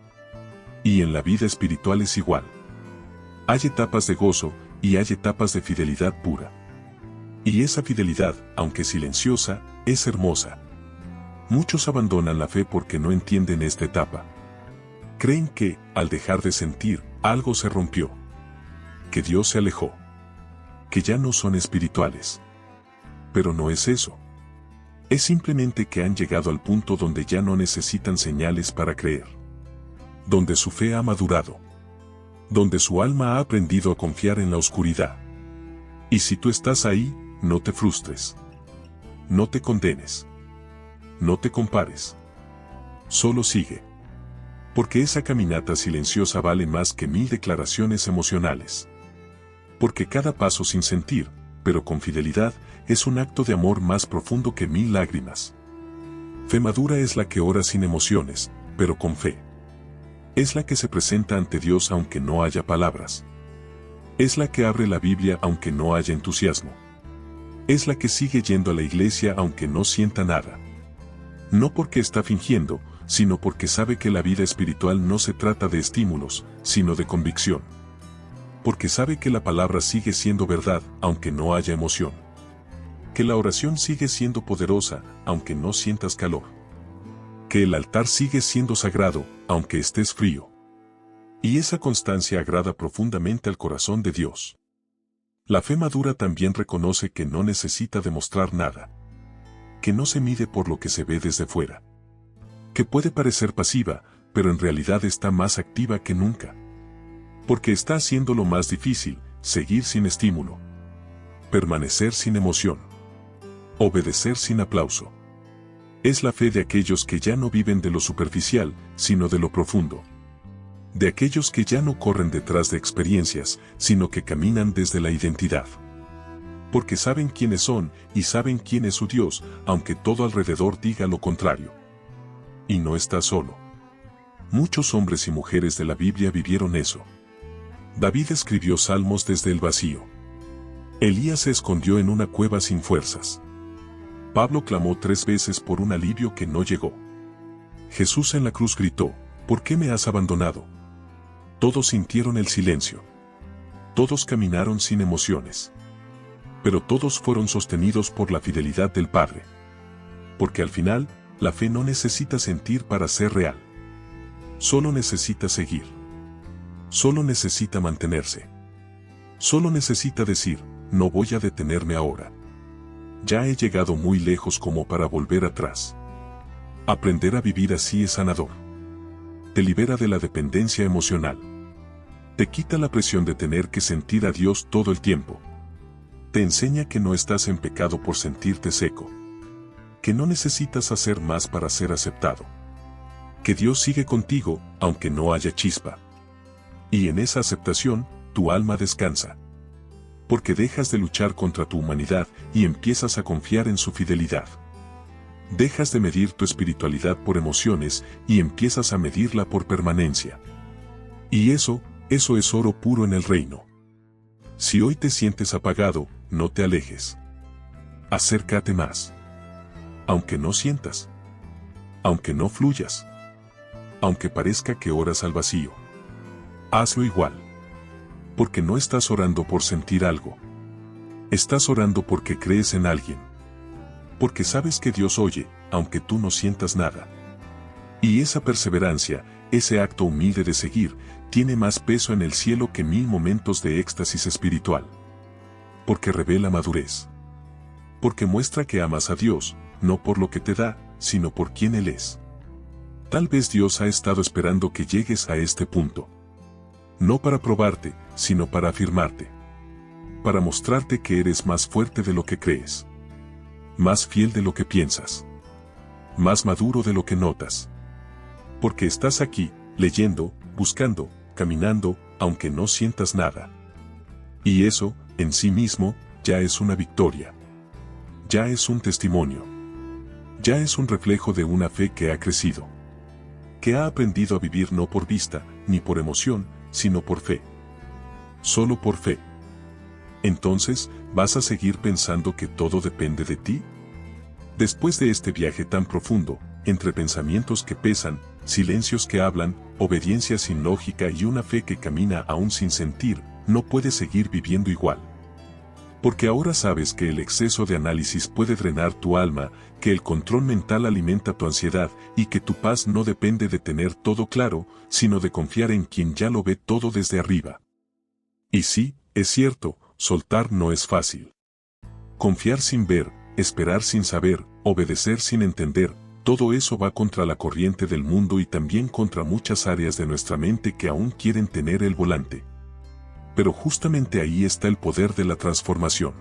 [SPEAKER 1] Y en la vida espiritual es igual. Hay etapas de gozo, y hay etapas de fidelidad pura. Y esa fidelidad, aunque silenciosa, es hermosa. Muchos abandonan la fe porque no entienden esta etapa. Creen que, al dejar de sentir, algo se rompió. Que Dios se alejó. Que ya no son espirituales. Pero no es eso. Es simplemente que han llegado al punto donde ya no necesitan señales para creer. Donde su fe ha madurado. Donde su alma ha aprendido a confiar en la oscuridad. Y si tú estás ahí, no te frustres. No te condenes. No te compares. Solo sigue. Porque esa caminata silenciosa vale más que 1000 declaraciones emocionales. Porque cada paso sin sentir, pero con fidelidad, es un acto de amor más profundo que 1000 lágrimas. Fe madura es la que ora sin emociones, pero con fe. Es la que se presenta ante Dios aunque no haya palabras. Es la que abre la Biblia aunque no haya entusiasmo. Es la que sigue yendo a la iglesia aunque no sienta nada. No porque está fingiendo, sino porque sabe que la vida espiritual no se trata de estímulos, sino de convicción. Porque sabe que la palabra sigue siendo verdad, aunque no haya emoción. Que la oración sigue siendo poderosa, aunque no sientas calor. Que el altar sigue siendo sagrado, aunque estés frío. Y esa constancia agrada profundamente al corazón de Dios. La fe madura también reconoce que no necesita demostrar nada. Que no se mide por lo que se ve desde fuera. Que puede parecer pasiva, pero en realidad está más activa que nunca. Porque está haciendo lo más difícil, seguir sin estímulo. Permanecer sin emoción. Obedecer sin aplauso. Es la fe de aquellos que ya no viven de lo superficial, sino de lo profundo. De aquellos que ya no corren detrás de experiencias, sino que caminan desde la identidad. Porque saben quiénes son y saben quién es su Dios, aunque todo alrededor diga lo contrario. Y no está solo. Muchos hombres y mujeres de la Biblia vivieron eso. David escribió salmos desde el vacío. Elías se escondió en una cueva sin fuerzas. Pablo clamó 3 veces por un alivio que no llegó. Jesús en la cruz gritó, ¿por qué me has abandonado? Todos sintieron el silencio. Todos caminaron sin emociones. Pero todos fueron sostenidos por la fidelidad del Padre. Porque al final, la fe no necesita sentir para ser real. Solo necesita seguir. Solo necesita mantenerse. Solo necesita decir, no voy a detenerme ahora. Ya he llegado muy lejos como para volver atrás. Aprender a vivir así es sanador. Te libera de la dependencia emocional. Te quita la presión de tener que sentir a Dios todo el tiempo. Te enseña que no estás en pecado por sentirte seco. Que no necesitas hacer más para ser aceptado. Que Dios sigue contigo, aunque no haya chispa. Y en esa aceptación, tu alma descansa. Porque dejas de luchar contra tu humanidad y empiezas a confiar en su fidelidad. Dejas de medir tu espiritualidad por emociones y empiezas a medirla por permanencia. Y eso es oro puro en el reino. Si hoy te sientes apagado, no te alejes. Acércate más. Aunque no sientas. Aunque no fluyas. Aunque parezca que oras al vacío. Hazlo igual. Porque no estás orando por sentir algo. Estás orando porque crees en alguien. Porque sabes que Dios oye, aunque tú no sientas nada. Y esa perseverancia, ese acto humilde de seguir, tiene más peso en el cielo que 1000 momentos de éxtasis espiritual. Porque revela madurez. Porque muestra que amas a Dios, no por lo que te da, sino por quién Él es. Tal vez Dios ha estado esperando que llegues a este punto. No para probarte, sino para afirmarte. Para mostrarte que eres más fuerte de lo que crees. Más fiel de lo que piensas. Más maduro de lo que notas. Porque estás aquí, leyendo, buscando, caminando, aunque no sientas nada. Y eso, en sí mismo, ya es una victoria. Ya es un testimonio. Ya es un reflejo de una fe que ha crecido. Que ha aprendido a vivir no por vista, ni por emoción, sino por fe. Solo por fe. Entonces, ¿vas a seguir pensando que todo depende de ti? Después de este viaje tan profundo, entre pensamientos que pesan, silencios que hablan, obediencia sin lógica y una fe que camina aún sin sentir, no puedes seguir viviendo igual. Porque ahora sabes que el exceso de análisis puede drenar tu alma, que el control mental alimenta tu ansiedad y que tu paz no depende de tener todo claro, sino de confiar en quien ya lo ve todo desde arriba. Y sí, es cierto, soltar no es fácil. Confiar sin ver, esperar sin saber, obedecer sin entender, todo eso va contra la corriente del mundo y también contra muchas áreas de nuestra mente que aún quieren tener el volante. Pero justamente ahí está el poder de la transformación.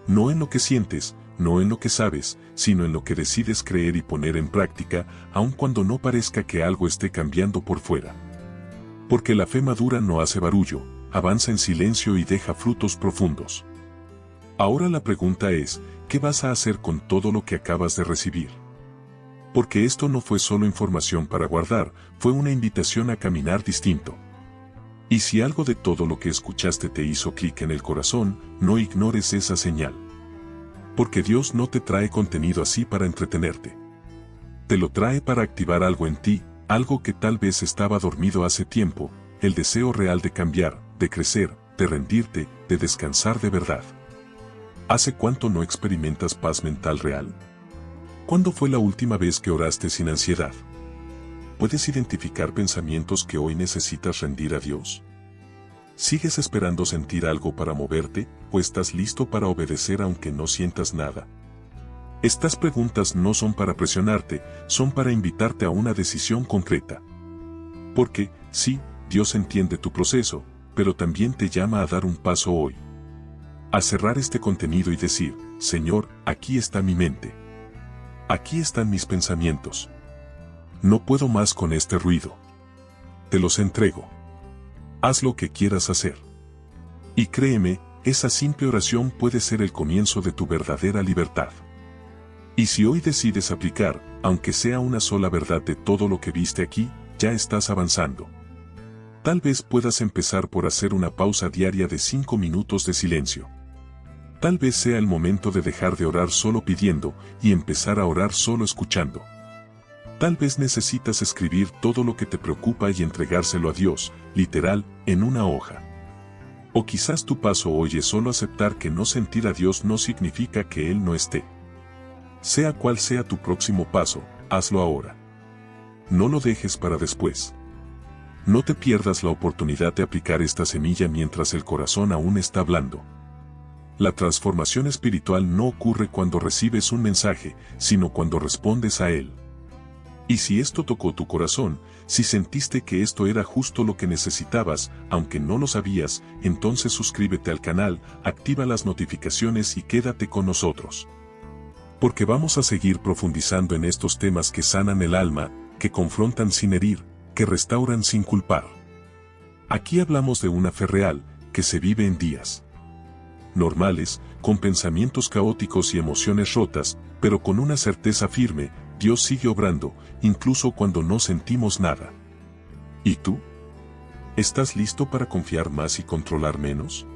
[SPEAKER 1] No en lo que sientes, no en lo que sabes, sino en lo que decides creer y poner en práctica, aun cuando no parezca que algo esté cambiando por fuera. Porque la fe madura no hace barullo, avanza en silencio y deja frutos profundos. Ahora la pregunta es, ¿qué vas a hacer con todo lo que acabas de recibir? Porque esto no fue solo información para guardar, fue una invitación a caminar distinto. Y si algo de todo lo que escuchaste te hizo clic en el corazón, no ignores esa señal. Porque Dios no te trae contenido así para entretenerte. Te lo trae para activar algo en ti, algo que tal vez estaba dormido hace tiempo, el deseo real de cambiar, de crecer, de rendirte, de descansar de verdad. ¿Hace cuánto no experimentas paz mental real? ¿Cuándo fue la última vez que oraste sin ansiedad? ¿Puedes identificar pensamientos que hoy necesitas rendir a Dios? ¿Sigues esperando sentir algo para moverte, o estás listo para obedecer aunque no sientas nada? Estas preguntas no son para presionarte, son para invitarte a una decisión concreta. Porque, sí, Dios entiende tu proceso, pero también te llama a dar un paso hoy. A cerrar este contenido y decir, Señor, aquí está mi mente. Aquí están mis pensamientos. No puedo más con este ruido. Te los entrego. Haz lo que quieras hacer. Y créeme, esa simple oración puede ser el comienzo de tu verdadera libertad. Y si hoy decides aplicar, aunque sea una sola verdad de todo lo que viste aquí, ya estás avanzando. Tal vez puedas empezar por hacer una pausa diaria de 5 minutos de silencio. Tal vez sea el momento de dejar de orar solo pidiendo y empezar a orar solo escuchando. Tal vez necesitas escribir todo lo que te preocupa y entregárselo a Dios, literal, en una hoja. O quizás tu paso hoy es solo aceptar que no sentir a Dios no significa que Él no esté. Sea cual sea tu próximo paso, hazlo ahora. No lo dejes para después. No te pierdas la oportunidad de aplicar esta semilla mientras el corazón aún está blando. La transformación espiritual no ocurre cuando recibes un mensaje, sino cuando respondes a él. Y si esto tocó tu corazón, si sentiste que esto era justo lo que necesitabas, aunque no lo sabías, entonces suscríbete al canal, activa las notificaciones y quédate con nosotros. Porque vamos a seguir profundizando en estos temas que sanan el alma, que confrontan sin herir, que restauran sin culpar. Aquí hablamos de una fe real, que se vive en días normales, con pensamientos caóticos y emociones rotas, pero con una certeza firme, Dios sigue obrando, incluso cuando no sentimos nada. ¿Y tú? ¿Estás listo para confiar más y controlar menos?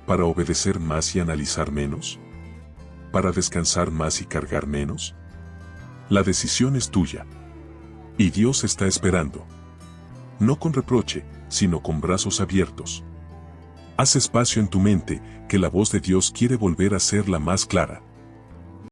[SPEAKER 1] ¿Para obedecer más y analizar menos? ¿Para descansar más y cargar menos? La decisión es tuya. Y Dios está esperando. No con reproche, sino con brazos abiertos. Haz espacio en tu mente, que la voz de Dios quiere volver a ser la más clara.